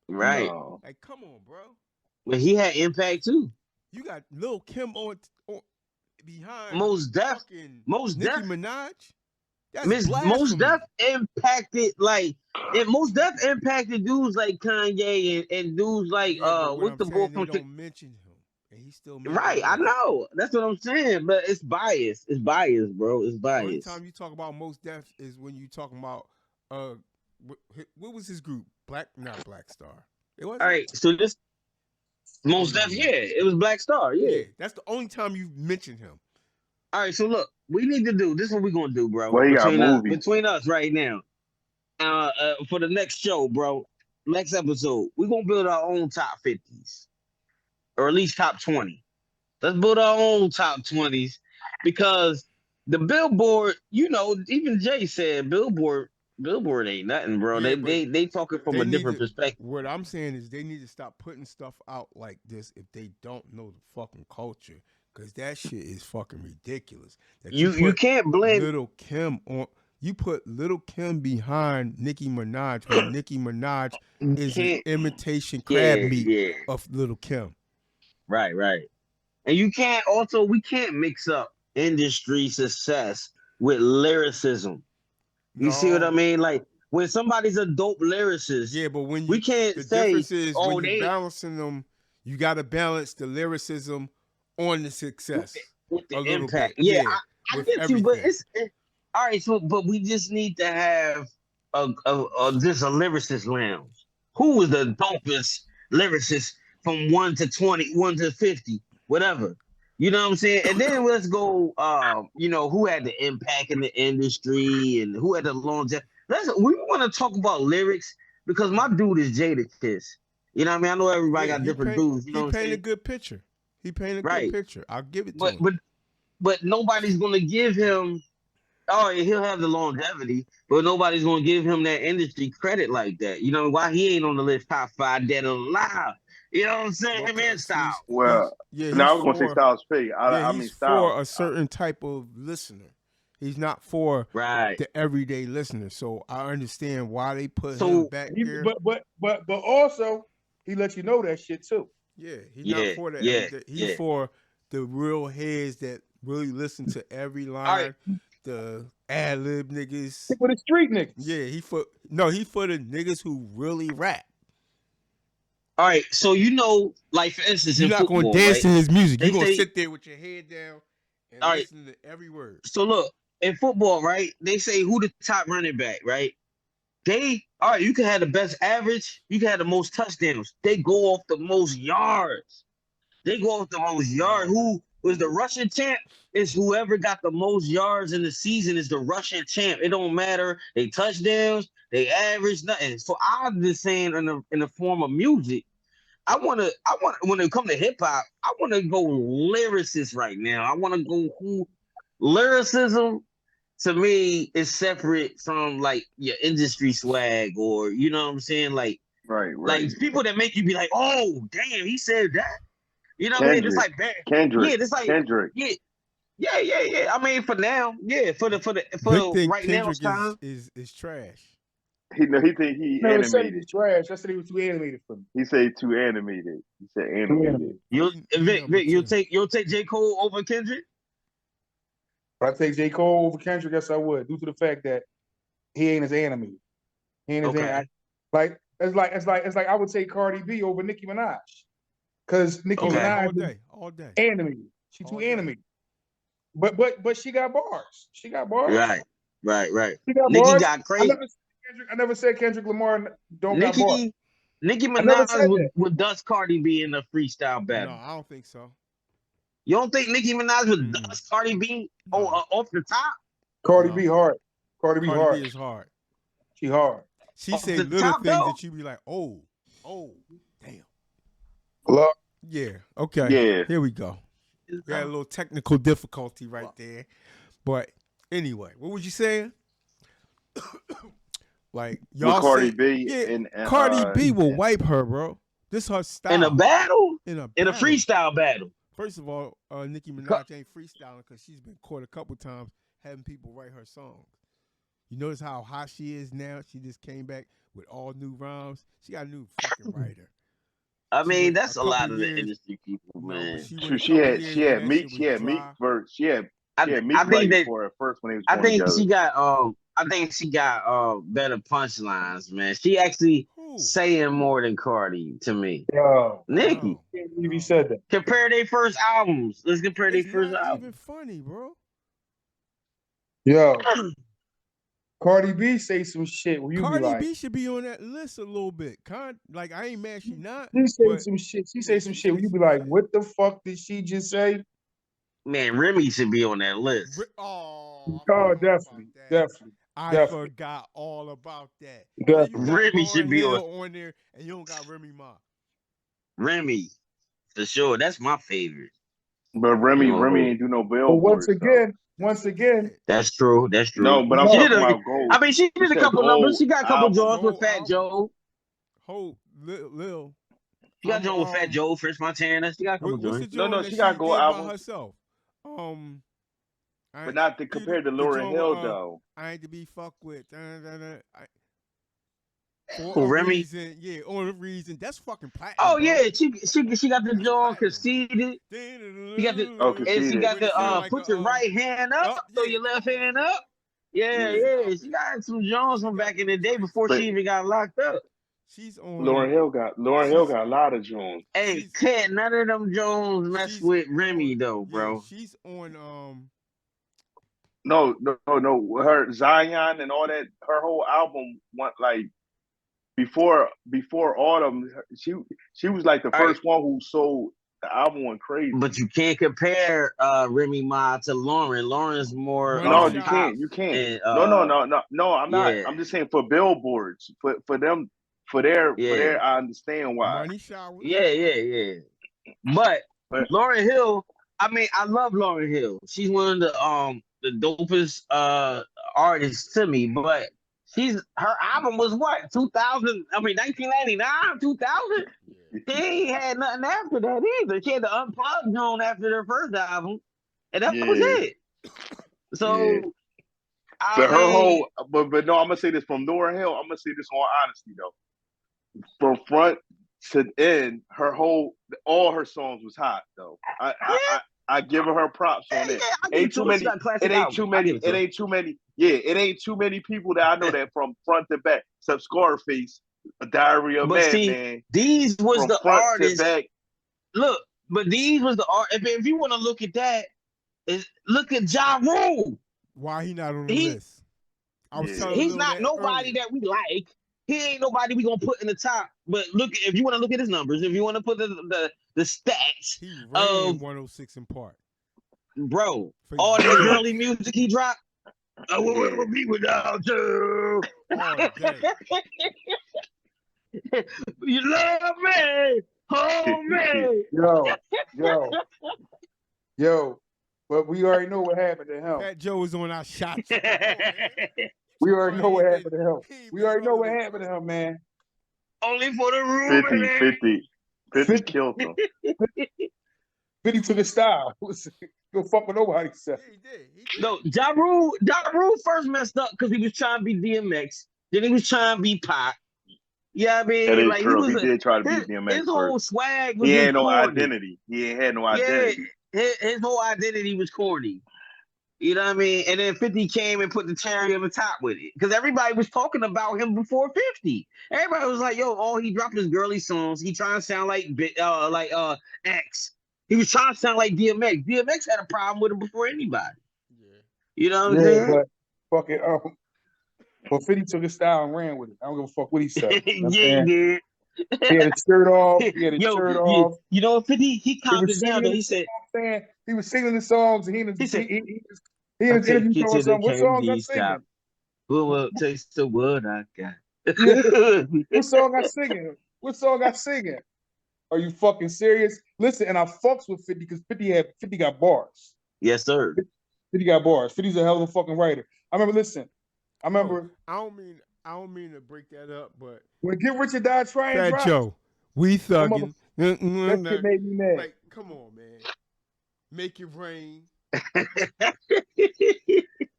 Right. No. Like, come on, bro. But he had impact too. You got Lil Kim on behind Most Def Nicki Minaj. Most Def impacted Most Def impacted dudes like Kanye and dudes like what's the boy from don't mention him. And he still right, I know. That's what I'm saying. But it's biased. It's biased, bro. It's biased. The only time you talk about Most Def is when you talking about what was his group? Not Black Star. It was all right. So this Most Def, it was Black Star. Yeah, that's the only time you mentioned him. All right, so look, we need to do this. Is what we're gonna do, bro. Well, between us right now, for the next show, bro, next episode, we're gonna build our own top 50s, or at least top 20. Let's build our own top 20s because the Billboard, even Jay said Billboard ain't nothing, bro. Yeah, they talking from a different perspective. What I'm saying is they need to stop putting stuff out like this if they don't know the fucking culture. Because that shit is fucking ridiculous. That you can't blame Little Kim on. You put Little Kim behind Nicki Minaj when Nicki Minaj is an imitation crab meat of Little Kim. Right. And we can't mix up industry success with lyricism. You see what I mean? Like when somebody's a dope lyricist, but when we can't the say, difference is when you're balancing them, you got to balance the lyricism on the success. with the a little impact. bit. Yeah, Yeah, I with get you, but everything. all right. So, but we just need to have just a lyricist lounge. Who was the dopest lyricist from 1 to 20, 1 to 50, whatever? You know what I'm saying? And then let's go. Who had the impact in the industry and who had the longevity. We want to talk about lyrics because my dude is Jadakiss. You know what I mean? I know everybody got different dudes. You know what I'm saying? He painted a good picture. He painted a good picture. I'll give it to him. But nobody's gonna give him. Oh, he'll have the longevity, but nobody's gonna give him that industry credit like that. You know why he ain't on the list top 5 dead or alive? You know what I'm saying? Him and Styles. Well, now I was gonna say Styles P. I mean, he's Styles for a certain type of listener. He's not for the everyday listener. So I understand why they put him back there. But also he lets you know that shit too. Yeah, he's not for that. He's for the real heads that really listen to every line. The ad lib niggas. For the street niggas. Yeah, he for the niggas who really rap. All right, so like for instance, you're not football, gonna dance to his music. You're gonna say, sit there with your head down and listen to every word. So look, in football, right? They say who the top running back, right? You can have the best average, you can have the most touchdowns. They go off the most yards. Who was the rushing champ? Is whoever got the most yards in the season is the rushing champ. It don't matter. They touchdowns, they average, nothing. So I'm just saying in the form of music, I want when it comes to hip hop, I want to go lyricist right now. I want to go lyricism to me is separate from like your industry swag or you know what I'm saying, like like people that make you be like, oh damn, he said that. You know what I mean? It's like Kendrick. Yeah, it's like Kendrick. Yeah. I mean, for now, for right now, time is trash. He think he never animated. Said he was trash. I said he was too animated for me. He said too animated. He said animated. Vic, you'll take J. Cole over Kendrick? If I take J. Cole over Kendrick, yes, I would, due to the fact that he ain't as animated. He ain't as animated. Like it's like I would take Cardi B over Nicki Minaj. Because Nicki Minaj all day. Animated. She too animated. But she got bars. She got bars. Right. She got Nicki bars. got crazy. I never said Kendrick Lamar don't got bars. Nicki Minaj would dust Cardi B in a freestyle battle. No, I don't think so. You don't think Nicki Minaj would dust Cardi B off the top? Cardi B hard. Cardi B is hard. She hard. She say little things that you be like, oh, damn. Look. Yeah. Okay. Yeah. Here we go. We had a little technical difficulty right there. But anyway, what was you saying? Like y'all Cardi say, B and Cardi B will wipe her, bro. This her style. In a battle? In a freestyle battle. First of all, Nicki Minaj ain't freestyling because she's been caught a couple times having people write her songs. You notice how hot she is now? She just came back with all new rhymes. She got a new fucking writer. I mean, that's a lot of the industry people, man. She had Meek verse. She had Meek for her first when he was I think she got better punchlines, man. She actually saying more than Cardi to me. Nicki. Can't believe you said that. Compare their first albums. Let's compare their first albums. Even funny, bro. Yo. Cardi B say some shit where you Cardi be like, B should be on that list a little bit. Like I ain't mad she not. She say some shit. She say some shit where you be like, what the fuck did she just say? Man, Remy should be on that list. Definitely. I forgot all about that. Remy should be on there, and you don't got Remy Ma. Remy, for sure. That's my favorite. But Remy ain't do no Billboard. Once again, that's true. No, but I'm talking about gold. I mean, she did a couple numbers. She got a couple joints with Fat Joe. Lil. She got a joint with Fat Joe, French Montana. She got a couple joints. No, she got gold albums herself. But not to compare to Lauryn Hill though. I ain't to be fucked with. Remy? On a reason. That's fucking platinum. Oh yeah, she got the joint Conceited. She got the and she got the put your right hand up, throw your left hand up. Yeah. She got some joints from back in the day before she even got locked up. She's on. Lauryn Hill got a lot of Jones. Hey, can't none of them Jones mess with Remy though, bro. Yeah, she's on. No. Her Zion and all that. Her whole album went like before Autumn. She was like the first one who sold the album went crazy. But you can't compare Remy Ma to Lauren. Lauren's more. No, you can't. You can't. And, no. I'm not. I'm just saying for billboards, for them, for their. I understand why. Money showers. Yeah. But Lauryn Hill. I mean, I love Lauryn Hill. She's one of the dopest artists to me. But her album was what 2000. I mean, 1999, 2000. She ain't had nothing after that either. She had the Unplugged on after their first album, and that was it. So, her whole, but no, I'm gonna say this from Lauryn Hill. I'm gonna say this on honesty though, from front to end, all her songs was hot though. I give her props on it. Ain't too many. It ain't too many. It ain't too many. Yeah, it ain't too many people that I know that from front to back, except Scarface. A Diary of Madman. These was the artists. Look, but these was the art. If you want to look at that, look at Ja Rule. Why he not on the list? He's not nobody that we like. He ain't nobody we gonna put in the top. But look, if you want to look at his numbers, if you want to put the stats of 106 in part, bro, all that girly music he dropped. I wouldn't be without you. You love me, hold me. Yo. But we already know what happened to him. Fat Joe is on our shots. We already know what happened to him. We already know what happened to him, man. Only for the room. 50 killed him. 50 took his style. Go fuck with nobody. He did. No, Ja Rule first messed up because he was trying to be DMX. Then he was trying to be Pac. Yeah, I mean, that is true. He did try to be DMX. His whole swag was. He had no identity. He ain't had no identity. His whole identity was corny. You know what I mean? And then 50 came and put the cherry on the top with it. Because everybody was talking about him before 50. Everybody was like, yo, all he dropped his girly songs. He trying to sound like X. He was trying to sound like DMX. DMX had a problem with him before anybody. Yeah. You know what I'm saying? But fucking but 50 took his style and ran with it. I don't give a fuck what he said. He did. He had his shirt off. Shirt off. You know, 50, he calmed it down. He said, he was singing the songs, and he in his interview told us, what songs I'm singing? Who will taste the word I got? What song I singing? Are you fucking serious? Listen, and I fucks with 50 because 50 got bars. Yes, sir. 50 got bars. 50's a hell of a fucking writer. I remember. I don't mean to break that up, but when Get Rich or Die Trying, Fat Joe, we thugging. That shit made me mad. Like, come on, man. Make it rain.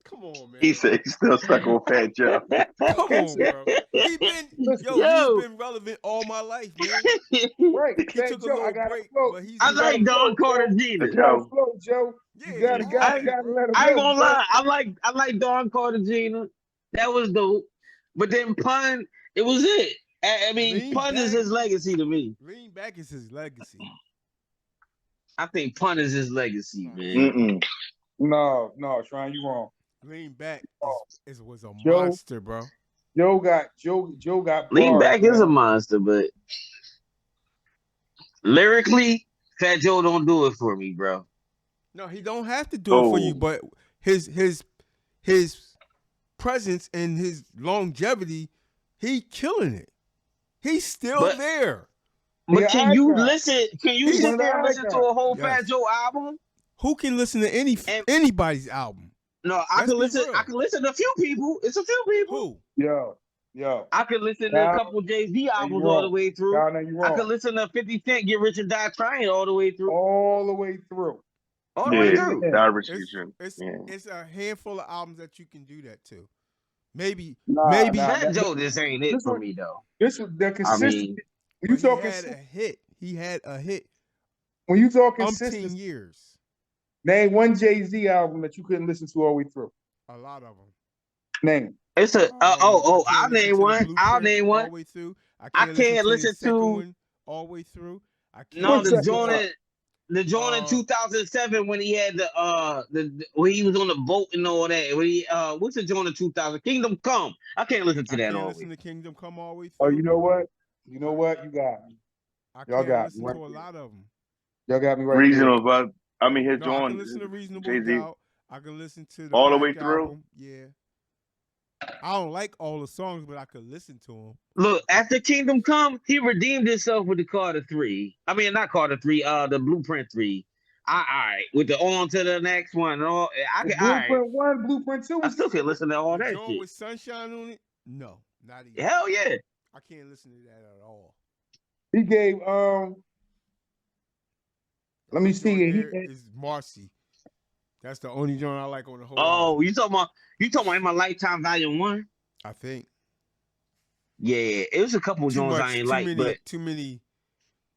Come on, man. He said he's still stuck on Fat Joe. Come on, bro. He's been relevant all my life, man. Right. He took a little break, but I like Don Cartagena. Joe. You gotta let him I ain't gonna lie. I like Don Cartagena. That was dope. But then Pun, it was it. I mean, Pun is his legacy to me. Lean Back is his legacy. I think Pun is his legacy, man. Mm-mm. No, Shrine, you wrong. Lean Back was a monster, bro. Joe got Lean bars, Back is a monster, but lyrically, Fat Joe don't do it for me, bro. No, he don't have to do it for you, but his presence and his longevity, he killing it. He's still there. But can you listen? Can you sit there and listen to a whole Fat Joe album? Who can listen to anybody's album? No, I can listen. I can listen to a few people. It's a few people. Who? Yo. I can listen to a couple Jay-Z albums all the way through. I can listen to 50 Cent Get Rich and Die Trying all the way through. All the way through. It's a handful of albums that you can do that to. Maybe. Fat Joe, this ain't it for me though. This was the consistency. When you talking, he had a hit. When you talking 10 years. Name one Jay-Z album that you couldn't listen to all the way through. A lot of them. Name. It's a I'll name one. All the way through. I can't listen to one all the way through. I can't. No, the joint in 2007 when he had when he was on the boat and all that. When he what's the joint in 2000? Kingdom Come. I can't listen to that all the way. I can't listen to Kingdom Come all the way through. Oh, you know what? You know what? You got me. Y'all got listen to a lot of them. Y'all got me right. Reasonable, but I mean, his joint. I can listen to Reasonable Doubt. I can listen to the all Black the way through. Album. Yeah. I don't like all the songs, but I could listen to them. Look, after Kingdom Come, he redeemed himself with the Carter 3. I mean, not Carter 3, the Blueprint 3. All right, with the on to the next one. Blueprint 1, Blueprint 2. I still can listen to all that shit. With Sunshine on it? No, not even. Hell yeah. I can't listen to that at all. He gave let me see. Is Marcy. That's the only joint I like on the whole. Oh, you talking about in my Lifetime Volume 1? I think. Yeah, it was a couple joints I ain't like, but too many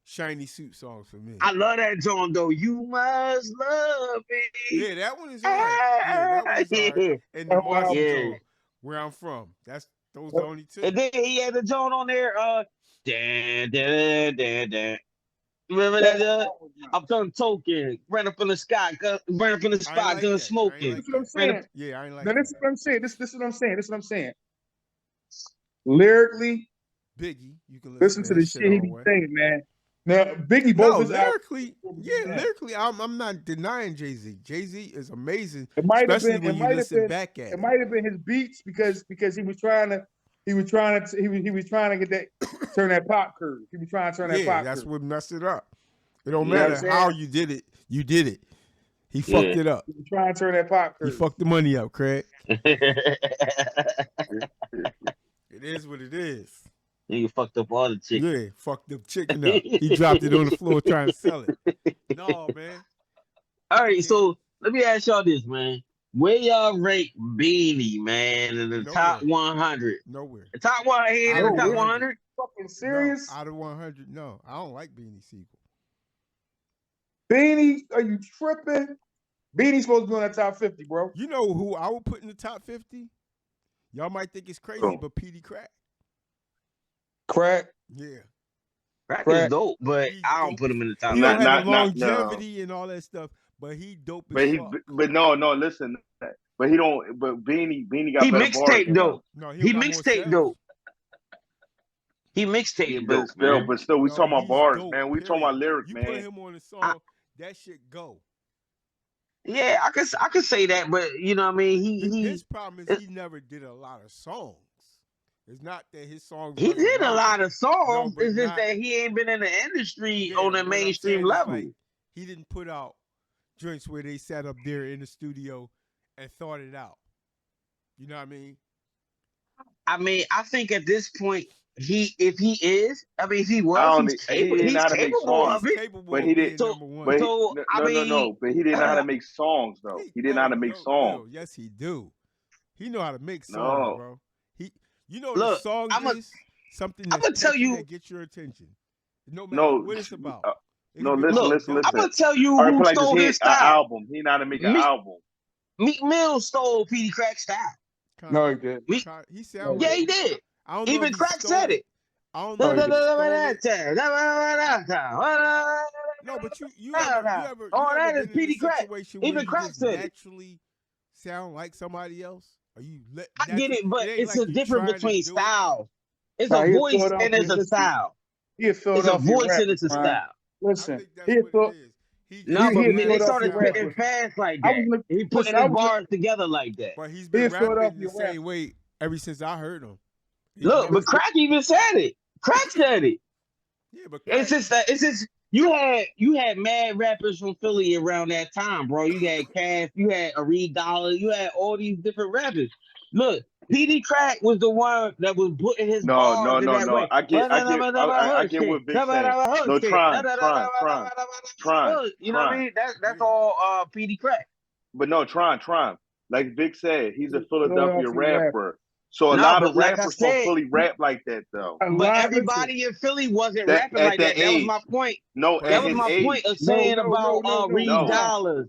Shiny Suit songs for me. I love that joint though. You must love me. Yeah, that one is right. Yeah, that one is right. And the Marcy joint, Where I'm From. Those the only two. And then he had the joint on there. Dan, dan, dan, dan. Remember that? I'm done token. Ran up in the sky. Ran up in the spot. Gun smoking. That's what I'm saying. Yeah, I ain't like that. This is what I'm saying. This is what I'm saying. Lyrically, Biggie, you can listen to the shit he be saying, man. Now, Biggie, both lyrically, lyrically, I'm not denying Jay-Z. Jay-Z is amazing, especially when you listen back at it. It might have been his beats because he was trying to get that turn that pop curve. He was trying to turn that pop curve. Yeah, that's what messed it up. It don't matter how you did it. You did it. He fucked it up. He was trying to turn that pop curve. He fucked the money up, Craig. It is what it is. Nigga fucked up all the chicken. Yeah, fucked the chicken up. He dropped it on the floor trying to sell it. No, man. All right, so let me ask y'all this, man. Where y'all rate Beanie, man, in the top 100? Nowhere. The top 100? In the top 100? Fucking serious? No, out of 100, no. I don't like Beanie Siegel. Beanie, are you tripping? Beanie's supposed to be on that top 50, bro. You know who I would put in the top 50? Y'all might think it's crazy, but Petey Crack. Crack? Yeah. Crack is dope, but I don't put him in the top 50. He don't have longevity and all that stuff, but he dope as fuck. But no, listen. But he don't. But Beanie got. He mixtape though. No, he mixtape though. He mixtape though. But still, we talking about bars, man. We talking about lyrics, man. You put him on a song, that shit go. Yeah, I could say that, but you know what I mean. His problem is he never did a lot of songs. It's not that his songs. He did a lot of songs. It's just that he ain't been in the industry on a mainstream level. Like, he didn't put out joints where they sat up there in the studio and thought it out. You know what I mean? I think at this point, if he was, he's capable of it. But he didn't. But he didn't know how to make songs, though. He didn't know how to make songs. Yes, he do. He know how to make songs, bro. The song is something that gets your attention. No matter what it's about. Listen. I'm gonna tell you who stole his style. Album. He know how to make an album. Meek Mill stole Petey Crack's style. No, he did. He did. Even Crack said it. I don't know. No, but you ever that is Petey Crack. Even Crack said it. Naturally sound like somebody else? I get it, but it's a difference between styles. It's a voice and it's a style. It's a voice and it's a style. Listen, they started spitting fast like that. He putting his bars together like that. But he's been rapping the same way ever since I heard him. Look, but Crack even said it. Crack said it. Yeah, but it's just you had mad rappers from Philly around that time, bro. You had Cass, you had Reed Dollar, you had all these different rappers. Look, Petey Crack was the one that was putting his bars in that way. I get what Big said. No, trying. You know what I mean? That's all Petey Crack. But no, trying. Like Vic said, he's a Philadelphia rapper. So a lot of rappers from Philly rap like that, though. But everybody in Philly wasn't rapping like that. That was my point. No, that was my point of saying about Reed Dollars.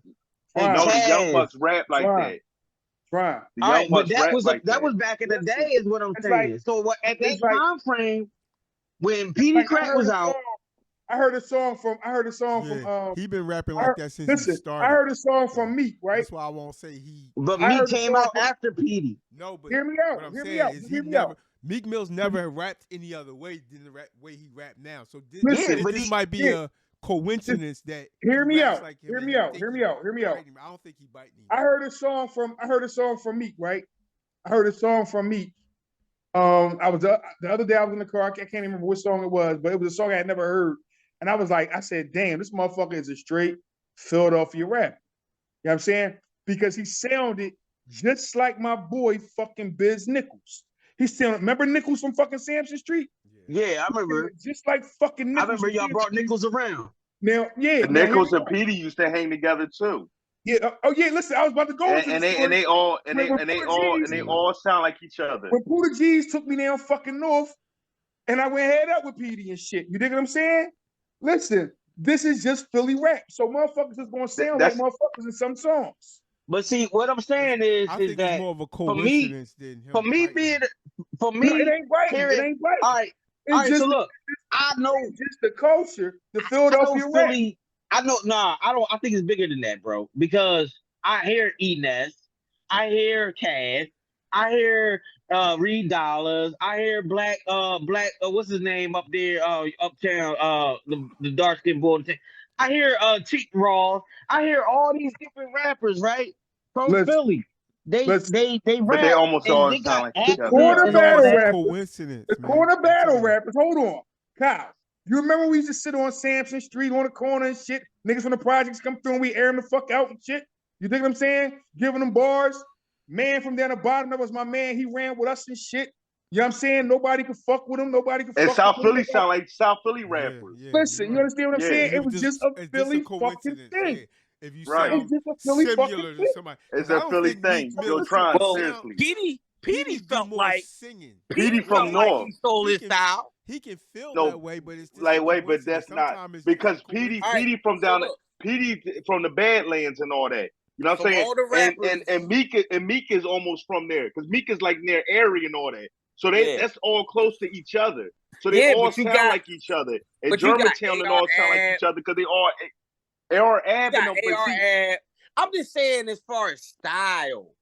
No, the Young Bucks rap like that. Right. All right, but that was back in the day, is what I'm saying. So at that time frame, when PD Crack was out. I heard a song from he been rapping like that since he started. I heard a song from Meek, right? That's why I won't say he. But Meek came out after PD. No, but hear me out. What I'm hear saying me out. is hear he me never. out. Meek Mill's never rapped any other way than the way he rapped now. So this might be a coincidence that. Hear me out. Like hear me out. Hear me out. Hear me out. I don't think he biting him. I heard a song from Meek, right? I heard a song from Meek. I was the other day I was in the car. I can't remember which song it was, but it was a song I had never heard. And I was like, I said, damn, this motherfucker is a straight Philadelphia rap. You know what I'm saying? Because he sounded just like my boy fucking Biz Nichols. He sounded, remember Nichols from fucking Sampson Street? Yeah, I remember. Just like fucking Nichols. I remember y'all brought Nichols around. Now, yeah. Nichols and Petey used to hang together too. Yeah. Oh yeah. Listen, I was about to go. And they all sound like each other. When Buddha G's took me down fucking north, and I went head up with Petey and shit. You dig what I'm saying? Listen, this is just Philly rap, so motherfuckers is gonna sound like motherfuckers in some songs. But see, what I'm saying is think that it's more of a coincidence than him. For me, no, it ain't right. It ain't right. All right. So look, I know just the culture, the Philadelphia rap. I think it's bigger than that, bro. Because I hear Enes, I hear Cass, I hear Reed Dollars, I hear Black what's his name up there, uptown, the dark skinned boy. I hear Cheek Raw, I hear all these different rappers, right? From Philly. They rap, but they almost all sound like each other. Corner battle rappers. Coincidence. The corner battle rappers. Hold on, Kyle. You remember we used to sit on Sampson Street on the corner and shit? Niggas from the projects come through and we air them the fuck out and shit. You think what I'm saying? Giving them bars. Man from down the bottom, that was my man. He ran with us and shit. You know what I'm saying? Nobody could fuck with him. Nobody could fuck with him. And South Philly sound like South Philly rappers. Listen, you understand what I'm saying? It was just a Philly fucking thing. Yeah. If you it's just a Philly similar to somebody, it's a Philly thing. You're trying seriously. Petey felt like singing. Petey from North. Like he stole his style. He can feel that way, but it's just but that's not because Petey from the Badlands and all that. You know what I'm saying? And Meek is almost from there because Meek is like near Erie and all that. So that's all close to each other. So they all sound like each other. And Germantown and all sound like each other because they all AR-Ab. I'm just saying as far as style.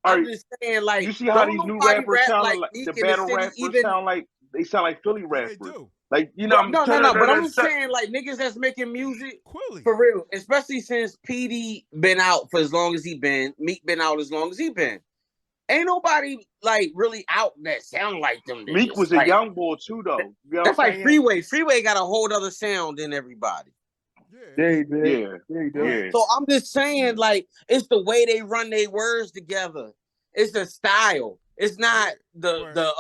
I'm just saying like you see how these new rappers sound like the battle rappers sound like Philly rappers. They do. Like no, but I'm just saying like niggas that's making music for real, especially since PD been out for as long as he been, Meek been out as long as he been. Ain't nobody like really out that sound like them niggas. Meek was a young boy too though. You know that's like Freeway. Freeway got a whole other sound than everybody. Yeah. So I'm just saying like it's the way they run their words together. It's the style. It's not the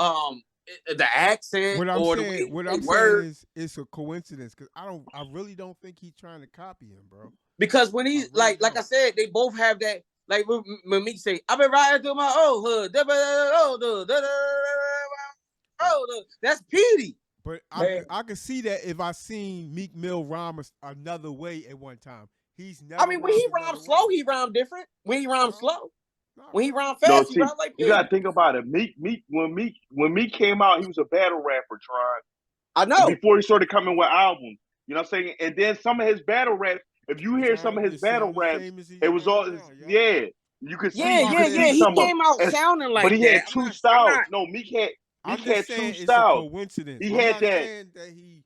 accent what I'm or saying, the what I'm saying is it's a coincidence because I really don't think he's trying to copy him, bro. Because when he's like I said, they both have that. Like when Meek say, "I've been riding through my old hood," that's Petey. But I can see that if I seen Meek Mill rhyme another way at one time. He's never. I mean, when he rhymed slow, he rhymed different. When he rhymed slow. When he rhymed fast, he rhymed like you gotta think about it. When Meek came out, he was a battle rapper, Tron. I know. Before he started coming with albums, you know what I'm saying? And then some of his battle raps, if you hear some of his battle raps, it was all you could see. He came out sounding like that. But he had two styles. No, Meek had two styles. Coincidence. He had that. That he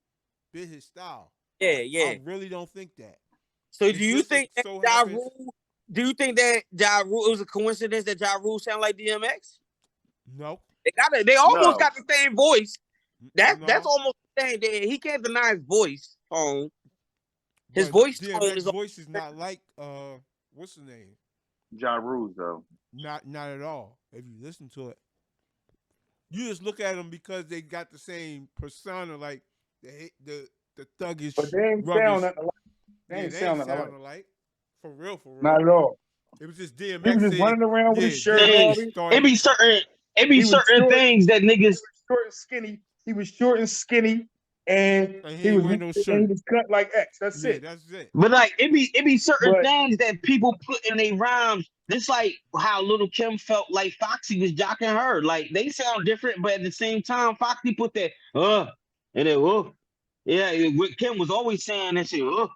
bit his style. Yeah. I really don't think that. So do you think that Ja Rule? Do you think that Ja Rule? It was a coincidence that Ja Rule sound like DMX? No. They almost got the same voice. That's almost the same. He can't deny his voice tone. His voice tone is not like what's the name? Ja Rule's though. Not at all. If you listen to it, you just look at them because they got the same persona, like the thuggish. But they ain't sound alike. They ain't sound alike. For real. Not at all. It was just DMX. He was just running around with his shirt. It be certain things that niggas short and skinny. He was short and skinny, and he was cut like X. That's it. That's it. But like it be certain things that people put in their rhymes. It's like how Little Kim felt like Foxy was jocking her. Like they sound different, but at the same time, Foxy put that And then, Kim was always saying that shit. You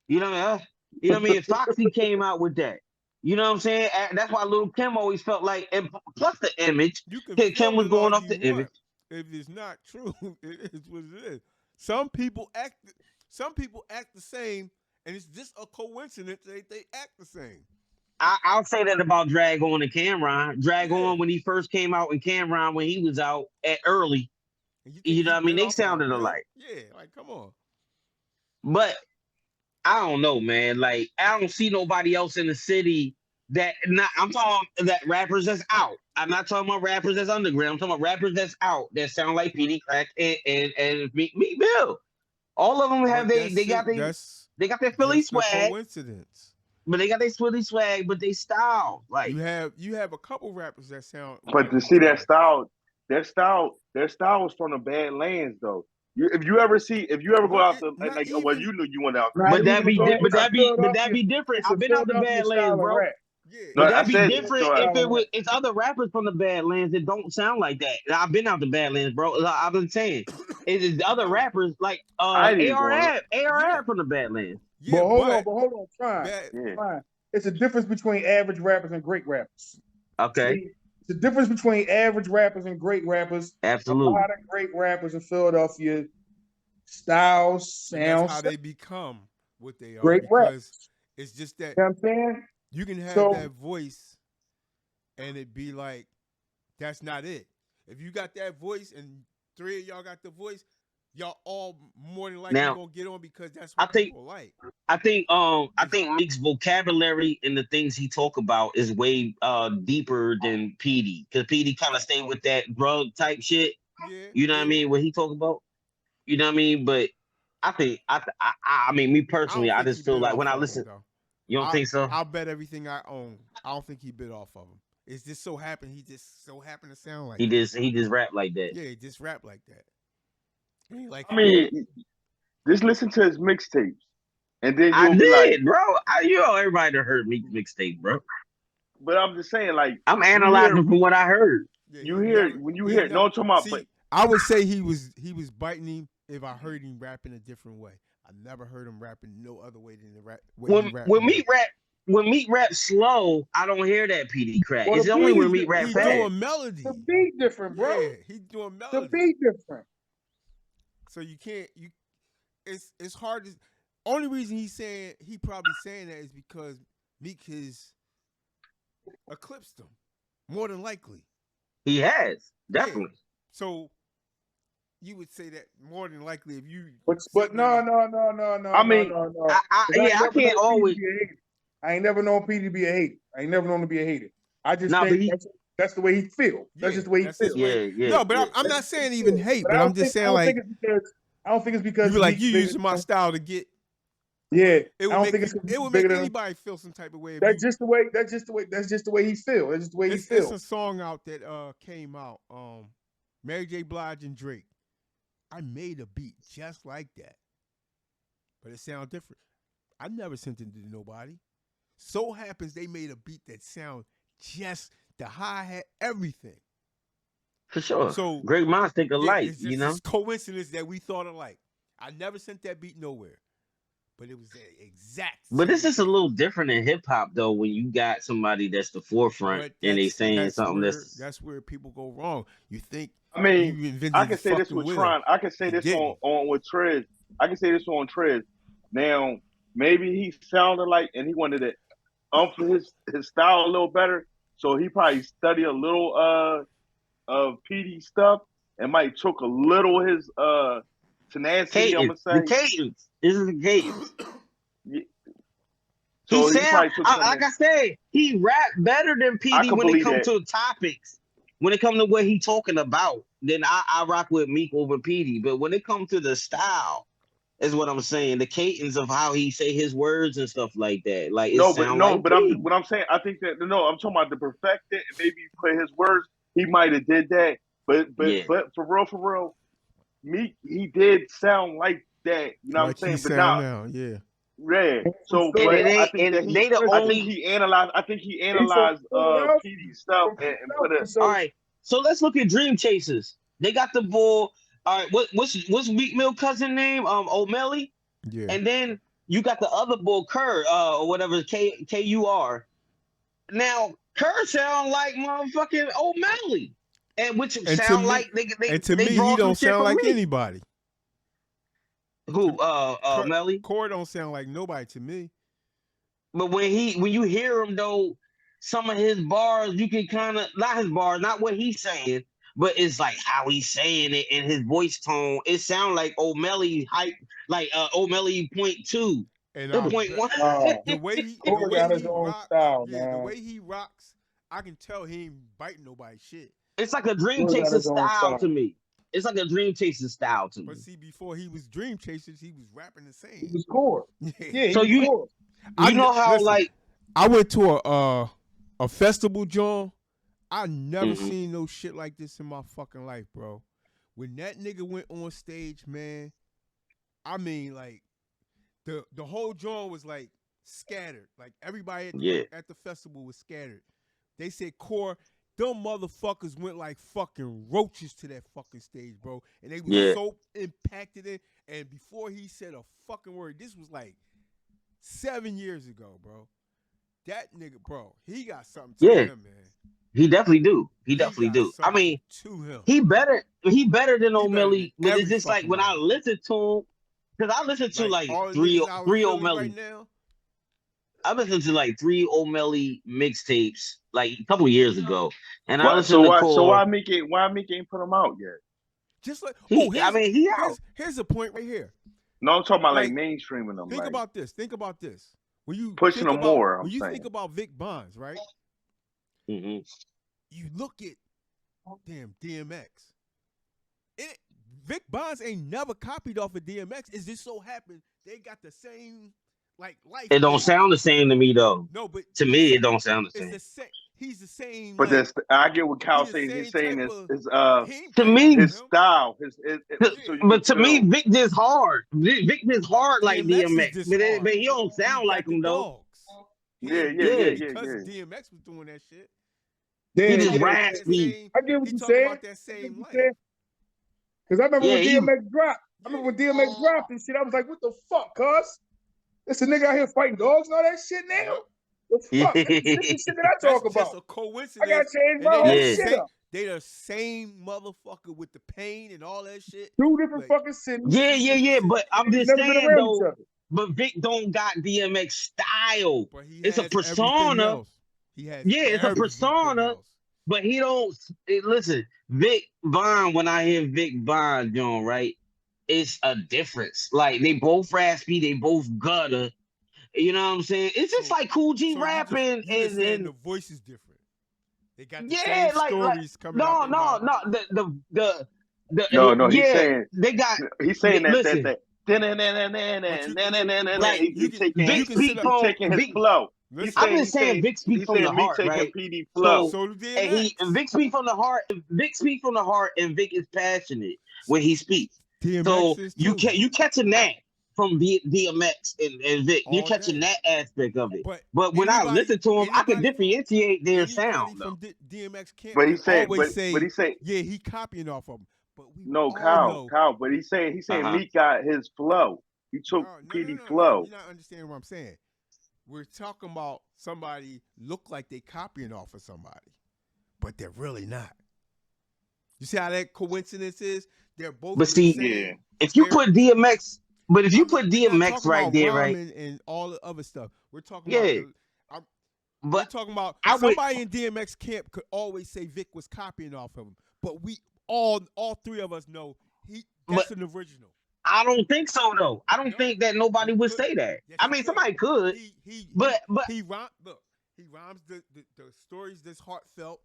know what I mean? You know what I mean? Foxy came out with that. You know what I'm saying? That's why Little Kim always felt like, and plus the image, Kim was going off the image. If it's not true, it is what it is. Some people act the same, and it's just a coincidence that they act the same. I'll say that about Drag On and Cameron. Drag On when he first came out, and Cameron when he was out at early. You know what I mean? They sounded alike. Yeah, like come on. But I don't know, man. Like, I don't see nobody else in the city I'm talking that rappers that's out. I'm not talking about rappers that's underground. I'm talking about rappers that's out that sound like PD Crack and Meek Mill. All of them have they got their Philly swag. Coincidence. But they got their Philly swag, but they style. Like you have a couple rappers that sound. But to see that style was from the Badlands though. If you ever go out to you went out. But that be different. I've been out the Badlands, bro. Yeah. But that'd be different if it's other rappers from the Badlands that don't sound like that. I've been out the Badlands, bro. I've been saying it's other rappers like AR from the Badlands. Yeah, but hold on, fine. It's a difference between average rappers and great rappers. Okay. See, it's a difference between average rappers and great rappers. Absolutely. A lot of great rappers in Philadelphia, styles, sounds. That's how they become what they are. Great rappers. It's just that. You know what I'm saying? You can have that voice and it be like, that's not it. If you got that voice and three of y'all got the voice, y'all all more than likely gonna get on because that's what people like. I think Meek's vocabulary and the things he talk about is way deeper than PD. Because PD kind of stayed with that drug type shit. Yeah, you know what I mean? What he talk about? You know what I mean? But I think I mean me personally, I just feel like when I listen. You don't think so? I'll bet everything I own. I don't think he bit off of him. It's just so happened. He just so happened to sound like he just rap like that. Yeah, he just rap like that. Just listen to his mixtapes, and then I did, bro. Everybody that heard me mixtape, bro. But I'm just saying, like I'm analyzing from what I heard. No, I'm talking about. But I would say he was biting him if I heard him rapping a different way. I never heard him rapping no other way than the rap. When Meek rap slow, I don't hear that PD Crack. It's only when Meek rap fast. He's doing melody. The beat different, bro. Yeah, he's doing melody. The beat different. So you can't. It's hard to. Only reason he probably saying that is because Meek has eclipsed him, more than likely. He has definitely. Yeah. So. You would say that more than likely if you. But no. I mean, no. I can't always. I ain't never known P to be a hater. I ain't never known to be a hater. I just think that's the way he feel. That's just the way he feels. Yeah. No, but I'm not saying even hate. But I'm just saying like. I don't think it's because you like you using my style to get. Yeah, it would make anybody feel some type of way. That's just the way he feel. That's just the way he feel. It's a song out that came out. Mary J. Blige and Drake. I made a beat just like that, but it sounds different. I never sent it to nobody. So happens they made a beat that sounds just the hi-hat, everything. For sure. So great minds think alike, it's just you know. It's coincidence that we thought alike. I never sent that beat nowhere, but it was the exact. But this is a little different in hip hop though. When you got somebody that's the forefront and they saying something that's where people go wrong. You think. I mean, I can say this with Tron. I can say this on with Trez. I can say this on Trez. Now, maybe he sounded like, and he wanted to ump his style a little better, so he probably studied a little of PD stuff and might took a little his tenacity. I'm gonna say the cadence. This is the cadence. So he like I said, he rap better than PD when it comes to topics. When it comes to what he talking about, then I rock with Meek over PD. But when it comes to the style, is what I'm saying. The cadence of how he say his words and stuff like that. Like what I'm saying, I think that I'm talking about the perfected. Maybe play his words. He might have did that, but for real, Meek he did sound like that. You know what I'm saying? But now, yeah. Yeah. So I think he analyzed PD stuff and put it. All right. So let's look at Dream Chasers. They got the bull. All right, what's Meek Mill cousin name? O'Malley. Yeah. And then you got the other bull, Kerr, or whatever, Kur. Now Kerr sound like motherfucking O'Malley, and which sound like to me draw he don't some shit sound from like me. anybody. Who? O'Malley. Core don't sound like nobody to me. But when you hear him though, some of his bars you can kind of not his bars, not what he's saying, but it's like how he's saying it and his voice tone. It sounds like O'Malley hype, like O'Malley .2 and .1. The way he rocks, style, the way he rocks, I can tell he ain't biting nobody's shit. It's like a Dream Chaser style to me. It's like a Dream Chaser style to me. But see, before he was Dream Chasers, he was rapping the same. He was Core. Yeah. So you know how listen, like I went to a festival, John. I never seen no shit like this in my fucking life, bro. When that nigga went on stage, man, I mean, like the whole John was like scattered. Like everybody at the festival was scattered. They said Core. Them motherfuckers went like fucking roaches to that fucking stage, bro. And they was so impacted in. And before he said a fucking word, this was like 7 years ago, bro. That nigga, bro, he got something to him, man. He definitely do. He definitely do. I mean, he better than O'Malley. But it's just like when I listen to him, because I listen to like three O'Malley. Right now, I listened to like 3 O'Malley mixtapes like a couple years ago, and I listened to Core. So why Meek ain't put them out yet? Just like here's a point right here. No, I'm talking about like mainstreaming them. Think about this. Think about this. When you pushing them more, when you think about Vic Bonds, right? Mm-hmm. You look at damn DMX. Vic Bonds ain't never copied off of DMX. It just so happened they got the same like life. It don't sound the same to me though. No, but to me it don't sound the same. He's the same. But like, I get what Cal's saying. He's saying is to me his style. But to me, Vic is hard. Vic is hard like DMX, but he don't sound like him though. Yeah. Because DMX was doing that shit. He just raspy. I get what you're saying. About that same life. Because I remember when DMX dropped. I remember when DMX dropped and shit. I was like, "What the fuck, cuz? This a nigga out here fighting dogs and all that shit now." The fuck? This is shit that I talk about. Just a coincidence. I gotta change my whole shit up. They the same motherfucker with the pain and all that shit. 2 different fucking cities. Yeah. But I'm just saying though. But Vic don't got DMX style. It's a persona. It's a persona. But he don't listen. Vic Vaughn. When I hear Vic Vaughn, John, right? It's a difference. Like they both raspy. They both gutter. You know what I'm saying? It's just like Cool G rapping, and the voice is different. They got the same stories coming out. No. He's saying they got. He's saying listen, that. He's taking his flow. I'm just saying Vic speak from the heart, right? PD flow. And Vic speak from the heart. Vic speak from the heart, and Vic is passionate when he speaks. So you catching that from DMX and Vic. You're catching that aspect of it. But when I listen to him, I can differentiate their sound. From DMX can't but he say, he copying off of him. But Kyle. But he's saying Meek got his flow. He took PD flow. You're not understanding what I'm saying. We're talking about somebody look like they copying off of somebody, but they're really not. You see how that coincidence is? They're both. But see, if you put DMX. But if you put DMX right there, right, and all the other stuff, we're talking about. We're talking about somebody in DMX camp could always say Vic was copying off of him, but we all 3 of us know that's an original. I don't think so though. I don't think that nobody would say that. Yes, I mean, somebody could. But he rhymes the stories that's heartfelt.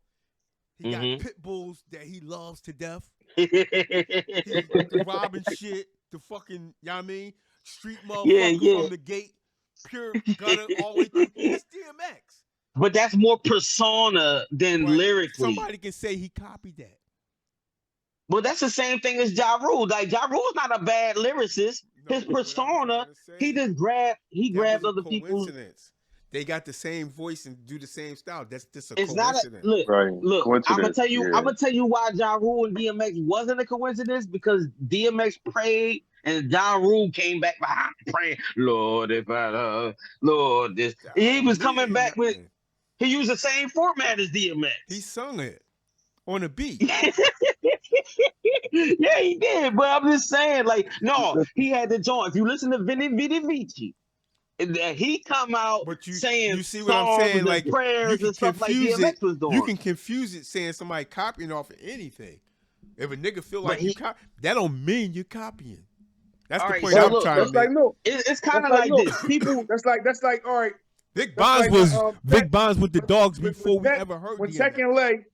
He got pit bulls that he loves to death. The robbing shit. The fucking, you know what I mean? Street motherfucker from the gate, pure gutter all the way through. That's DMX. But that's more persona than lyrically. Somebody can say he copied that. Well, that's the same thing as Ja Rule. Like Ja Rule's not a bad lyricist. His persona, he just grabbed other people's. they got the same voice and do the same style. That's just a coincidence. Look. I'm gonna tell you why Ja Rule and DMX wasn't a coincidence, because DMX prayed and Ja Rule came back behind praying, Lord, if I Lord this. He was coming back with. He used the same format as DMX. He sung it on a beat. Yeah, he did. But I'm just saying, like, no, he had the joint. If you listen to Vini Vidi Vici, he come out saying, you see what I'm saying, like prayers and stuff like DMX was doing. You can confuse it saying somebody copying off of anything. If a nigga feel like that don't mean you're copying. That's the point I'm trying to make. It's kind of like this. People, that's like all right. Big Bonds was Big Bonds with the Dogs before we ever heard. When Second Leg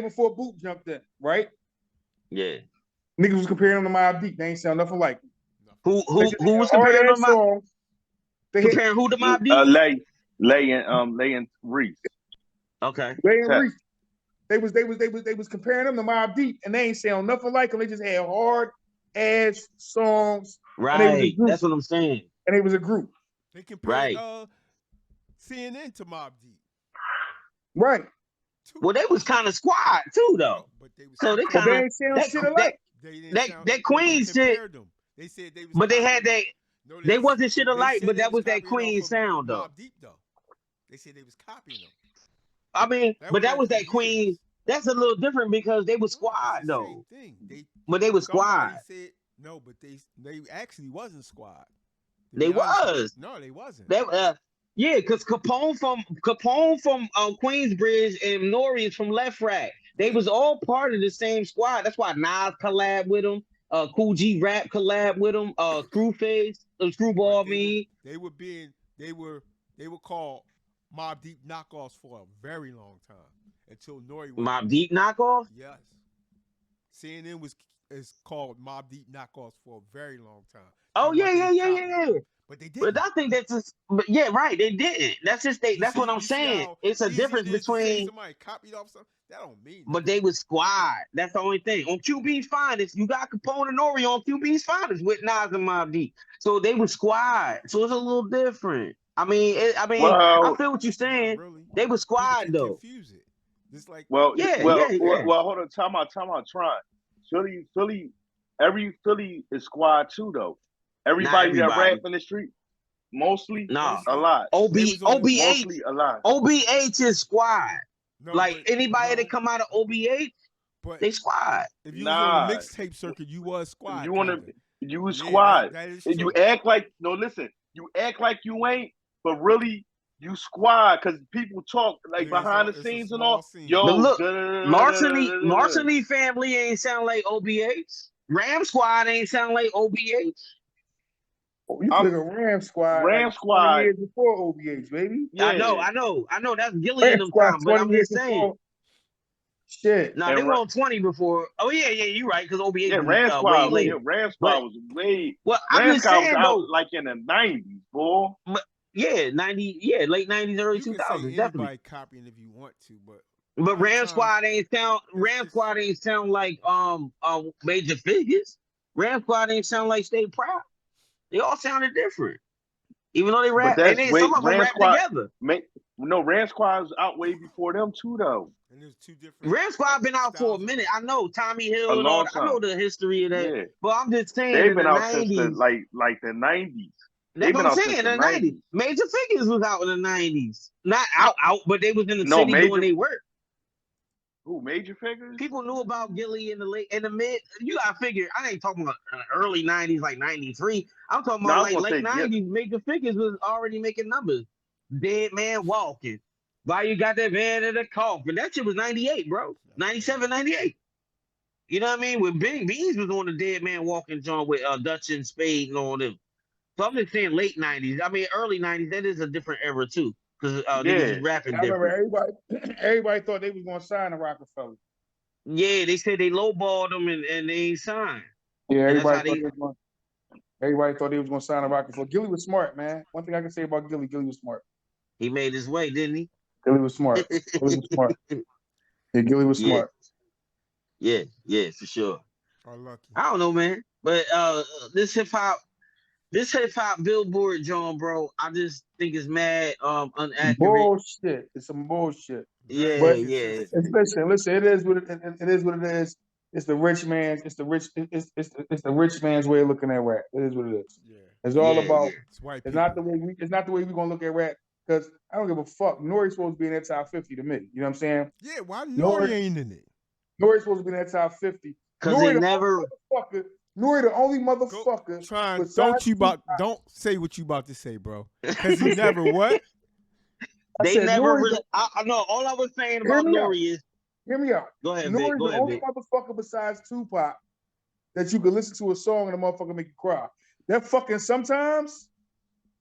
before Boot jumped in, right? Yeah. Niggas was comparing them to Mobb Deep. They ain't sound nothing like him. Who was comparing them to Mobb? Comparing who to Mobb Deep? Lay and Reese. Okay. Lay and Reese. They was comparing them to Mobb Deep, and they ain't sound nothing like them. They just had hard ass songs. Right. That's what I'm saying. And it was a group. They compared CNN to Mobb Deep. Right. Well, they was kind of squad too, though. So they kind of ain't sound shit alike. That Queen shit. They said they was, but they had that. They wasn't shit alike, but that was that Queen sound, though. Mobb Deep, though. They said they was copying them. I mean, but that was that Queen. That's a little different because they was squad, though. But they was squad. Said, no, but they actually wasn't squad. They was. No, they wasn't. Yeah, because Capone from Queensbridge and Nori is from Left Rack. They was all part of the same squad. That's why Nas collabed with them. Cool G Rap collabed with them. Screwface, Screwball. They were called Mobb Deep knockoffs for a very long time until Nori. Mobb Deep knockoff? Yes. CNN is called Mobb Deep knockoffs for a very long time. Oh yeah. But they did. But I think that's just. But yeah, right. They didn't. That's just they. That's what I'm saying. It's a difference between. Somebody copied off something. That don't mean. But they was squad. That's the only thing. On QB's Finest, you got Capone and Nori on QB's Finest with Nas and Mobb Deep. So they was squad. So it's a little different. I mean, I feel what you're saying. Really. They was squad though. Confuse it. It's like well, hold on. Time out. Try. Philly. Every Philly is squad too though. Everybody that rap in the street, mostly, a lot. OBH, mostly a lot. OBH is squad. No, like anybody that come out of OBH, they squad. If you was on the mixtape circuit, you was squad. You was squad. You act like listen. You act like you ain't, but really you squad because people talk like behind the scenes and all. Yo, but look, Larceny family ain't sound like OBH. Ram Squad ain't sound like OBH. Oh, you think a Ram Squad? Ram Squad years before OBH, baby. Yeah. I know. That's Gilly in them times, but I'm just saying. Shit. No, they were on 20 before. Oh yeah, you're right. Because OBH was Ram Squad, way later. Ram Squad was way. Well, I'm just saying though, like in the 90s, boy. But yeah, 90, late 90s, early 2000s, definitely. Copying if you want to, but Ram Squad ain't sound like Major Figures. Ram Squad ain't sound like Stay Proud. They all sounded different, even though they rap. And then some of them rap together. Ram Squad was out way before them too, though. And there's two different. Ram Squad been out for a minute. I know Tommy Hill and all. I know the history of that. Yeah. But I'm just saying, they've been out 90s, since like the 90s. That's what I'm saying. In the 90s. Major Figures was out in the 90s. Not out, but they was in the city doing their work. Who, Major Figures? People knew about Gilly in the mid. You gotta figure. I ain't talking about early 90s, like 93. I'm talking about like late 90s. Major Figures was already making numbers. Dead Man Walking. Why you got that van in the coffin? That shit was 98, bro. 97, 98. You know what I mean? When Big Beans was on the Dead Man Walking joint with Dutch and Spade and all them. So I'm just saying late 90s. I mean, early 90s, that is a different era too. Because niggas is rapping different. Everybody thought they was going to sign to Rockefeller. Yeah, they said they lowballed them and they ain't signed. Yeah, everybody thought they was going to sign to Rockefeller. Gilly was smart, man. One thing I can say about Gilly was smart. He made his way, didn't he? Gilly was smart. Yeah, Gilly was smart. Yeah, for sure. Lucky. I don't know, man. But this hip hop, This hip hop Billboard John, bro, I just think it's mad inaccurate. Bullshit. It's some bullshit. Yeah, but yeah. Listen. It is what it is. What it is. It's the rich man's. It's the rich man's way of looking at rap. It is what it is. Yeah. It's all about. It's It's not the way we. It's not the way we gonna look at rap. Because I don't give a fuck. Nori's supposed to be in that top 50 to me. You know what I'm saying? Yeah. Why Nori ain't in it? Nori's supposed to be in that top 50. Because they never. Nori, the only motherfucker. Don't say what you about to say, bro. Because he never what? They never really. I know. All I was saying about Nori is. Hear me out. Go ahead, Nori's Vic. Go the ahead, only Vic. motherfucker besides Tupac that you can listen to a song and the motherfucker make you cry. That fucking sometimes.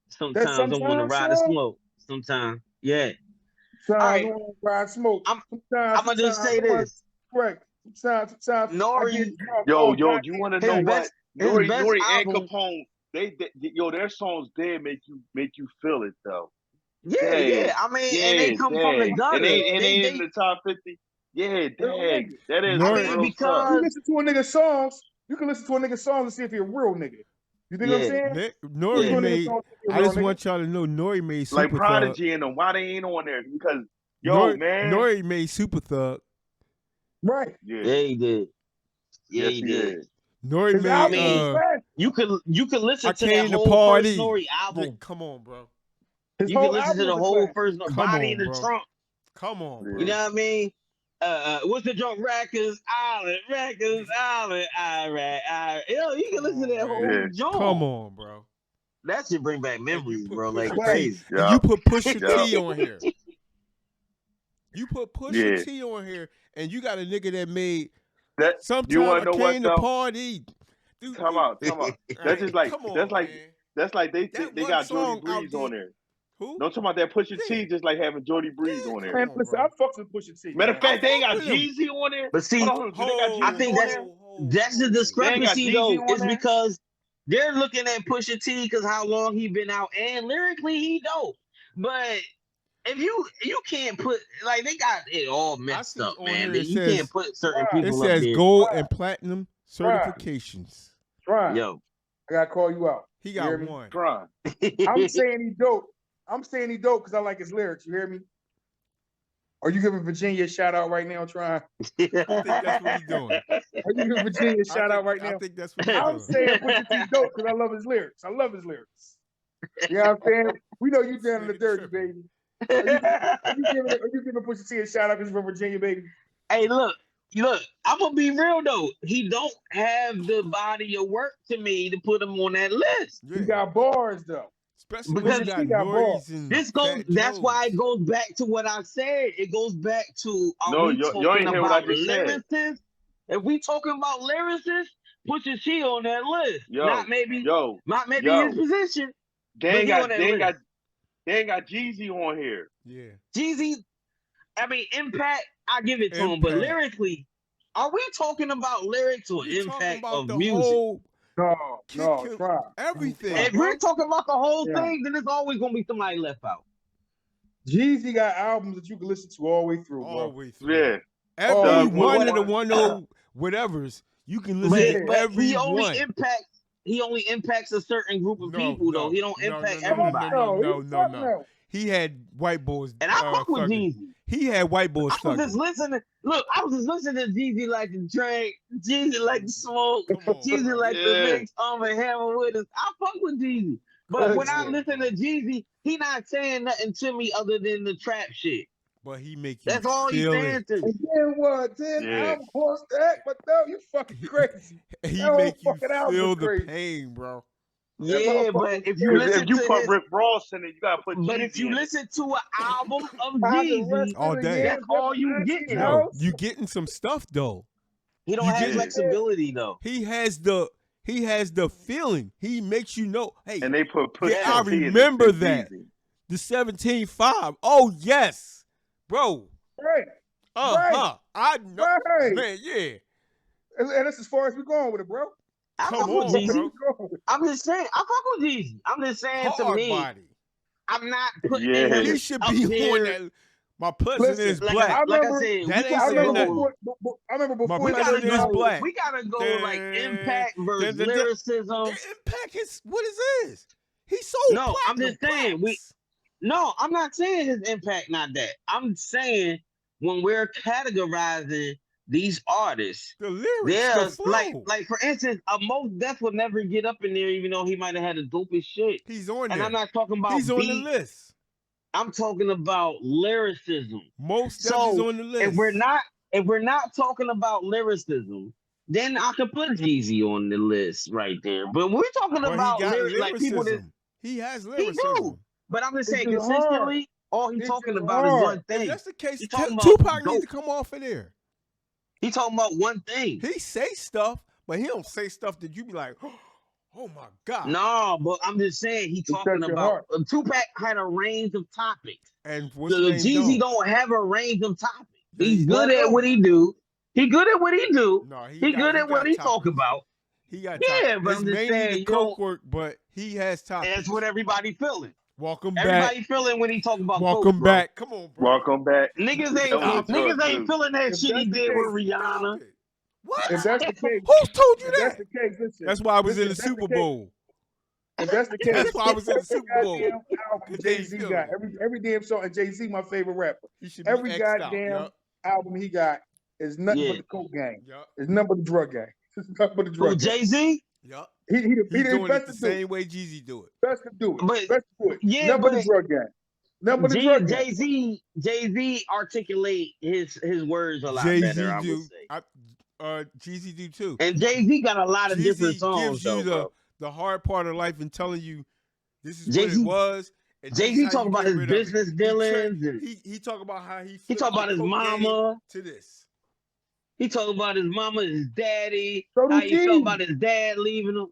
Sometimes I want to ride a smoke. Sometimes, yeah. Sometimes I want to ride smoke. I'm gonna just say this. Correct. Sometimes. Nori. Yo, you want to know what? Nori and album. Capone, their songs there make you feel it though. Yeah. I mean, and they come from the gutter. And they in the top 50. Yeah, dang. That is real because you listen to a nigga's songs, you can listen to a nigga's songs and see if he's a real nigga. You think what I'm saying? Nori made. I just want y'all to know Nori made Super like Prodigy and them. Why they ain't on there? Because Nori made Super Thug. Right. Yeah, he did. Yeah, he did. Nori made. You could listen to that whole first Nori album. Yeah, come on, bro. You can listen to the whole first Body in the Trunk. Come on, bro. You know what I mean? What's the joke? Rikers Island. All right. Yo, you can listen to that whole joint. Come on, bro. That should bring back memories, bro. Like crazy. Yeah. You put Pusha T on here. You put Pusha T on here, and you got a nigga that made that. Sometimes you want to know I came what, to party. Dude, come on. That's just like that's like they got Jody Breeze on there. Who? Don't talk about that Pusha T just like having Jody Breeze on there. Man, listen, I fucks with Pusha T. Matter of fact, they ain't got Jeezy on there. But see, I think that's the discrepancy though. It's because they're looking at Pusha T because how long he been out and lyrically he dope. But if you can't put like they got it all messed up, man. You can't put certain people. It says gold and platinum certifications. Try. Yo, I gotta call you out. He got one. Try. I'm saying he dope. I'm saying he dope because I like his lyrics. You hear me? Are you giving Virginia a shout out right now, Trying? I think that's what he's doing. Are you giving Virginia a shout out right now? I think that's what he's doing. I'm saying Pusha T dope because I love his lyrics. You know what I'm saying? We know you down in the dirty, baby. Are you giving Pusha T a shout out because he's from Virginia, baby? Hey, look, I'm gonna be real though. He don't have the body of work to me to put him on that list. Yeah. He got bars though. Especially because he got bars. That's why it goes back to what I said. It goes back to you ain't hear what I just said. If we talking about lyricists, Pusha T on that list. Not maybe his position. They ain't got Jeezy on here. Yeah. Jeezy, I mean Impact, I give it to him, but lyrically, are we talking about lyrics or impact of music? No, try everything. If we're talking about the whole thing, then there's always gonna be somebody left out. Jeezy got albums that you can listen to all the way through, bro. All the way through. Yeah. Every one of the 10 whatevers, you can listen to every he only impacts a certain group of people, though. He don't impact everybody. No. He had white boys. And I fuck with Jeezy. He had white boys. I was just listening to Jeezy like to drink, Jeezy like to smoke, Jeezy like to mix and hammer with us. I fuck with Jeezy. But when I listen to Jeezy, he not saying nothing to me other than the trap shit. But he make you That's all he's saying to me. And then what? I'm horse that, but no, you fucking crazy. He make you feel the pain, bro. Yeah, but if you listen to put Rick Ross in it, you gotta put. But if you listen to an album of Jeezy, all day, that's all you getting. You getting some stuff though. He don't have flexibility though. He has the feeling. He makes you know. Hey, and they put. I remember that. The 17.5. Oh yes, bro. Right. I know, man. Yeah. And that's as far as we're going with it, bro. I fuck with Jeezy. I'm just saying, I fuck with Jeezy. I'm just saying to me, I'm not putting him. He should be on that. My president is black. Like I said, I remember before. My president is black. We gotta go like impact versus lyricism. Impact is what is this? He's so no. I'm just saying No, I'm not saying his impact not that. I'm saying when we're categorizing these artists, the lyrics, the like for instance, a Mos Def would never get up in there, even though he might have had the dopest shit. He's on there. And I'm not talking about He's on the list. I'm talking about lyricism. Mos Def is on the list. If we're not talking about lyricism, then I can put Jeezy on the list right there. But we're talking about like people that he has lyricism. He do. But I'm just saying consistently, all he's talking about is one thing. If that's the case, Tupac needs to come off of there. He talking about one thing. He say stuff, but he don't say stuff that you be like, oh my God. No, but I'm just saying he talking about Tupac had a range of topics. And Jeezy don't have a range of topics. He's good at what he do. He good at what he do. No, he good at what he talk about. He got but I'm just saying, coke work, but he has topics. That's what everybody feeling. Welcome back. Everybody feeling when he talking about welcome coke, back. Come on, bro. Welcome back. Niggas ain't feeling that shit he did with Rihanna. What? If that's the case, who told you that? That's the case. Listen, that's why I was in the Super Bowl. If that's the case, that's why I was in the Super Bowl. Jay-Z got every damn song, and Jay-Z my favorite rapper. Every goddamn album he got is nothing but the coke gang. It's nothing but the drug gang. It's nothing but the drug gang. Jay-Z? Yep. He doing it the same way Jeezy do it. Best to do it. But, best to do it. Yeah, nothing but the drug gang. Nothing but the drug gang. Jay-Z articulate his words a lot better, I would say. Jeezy do too. And Jay-Z got a lot of different songs. Gives you the hard part of life and telling you this is what it was. Jay-Z talk about his business dealings. He talk about how he talk about his mama to this. He talk about his mama, his daddy. So how he felt about his dad leaving him.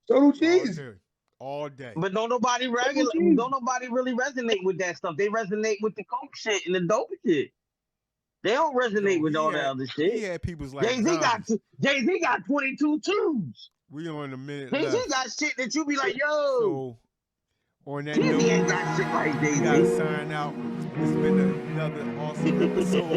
So do Jeezy. All day. But don't nobody really resonate with that stuff. They resonate with the coke shit and the dope shit. They don't resonate with all that other shit. He had people's like Jay-Z got 22 twos. We on a minute Jay-Z left. got shit that you be like, yo. So, on that Jay-Z ain't got shit like Jay-Z. We gotta sign out. It's been another awesome episode.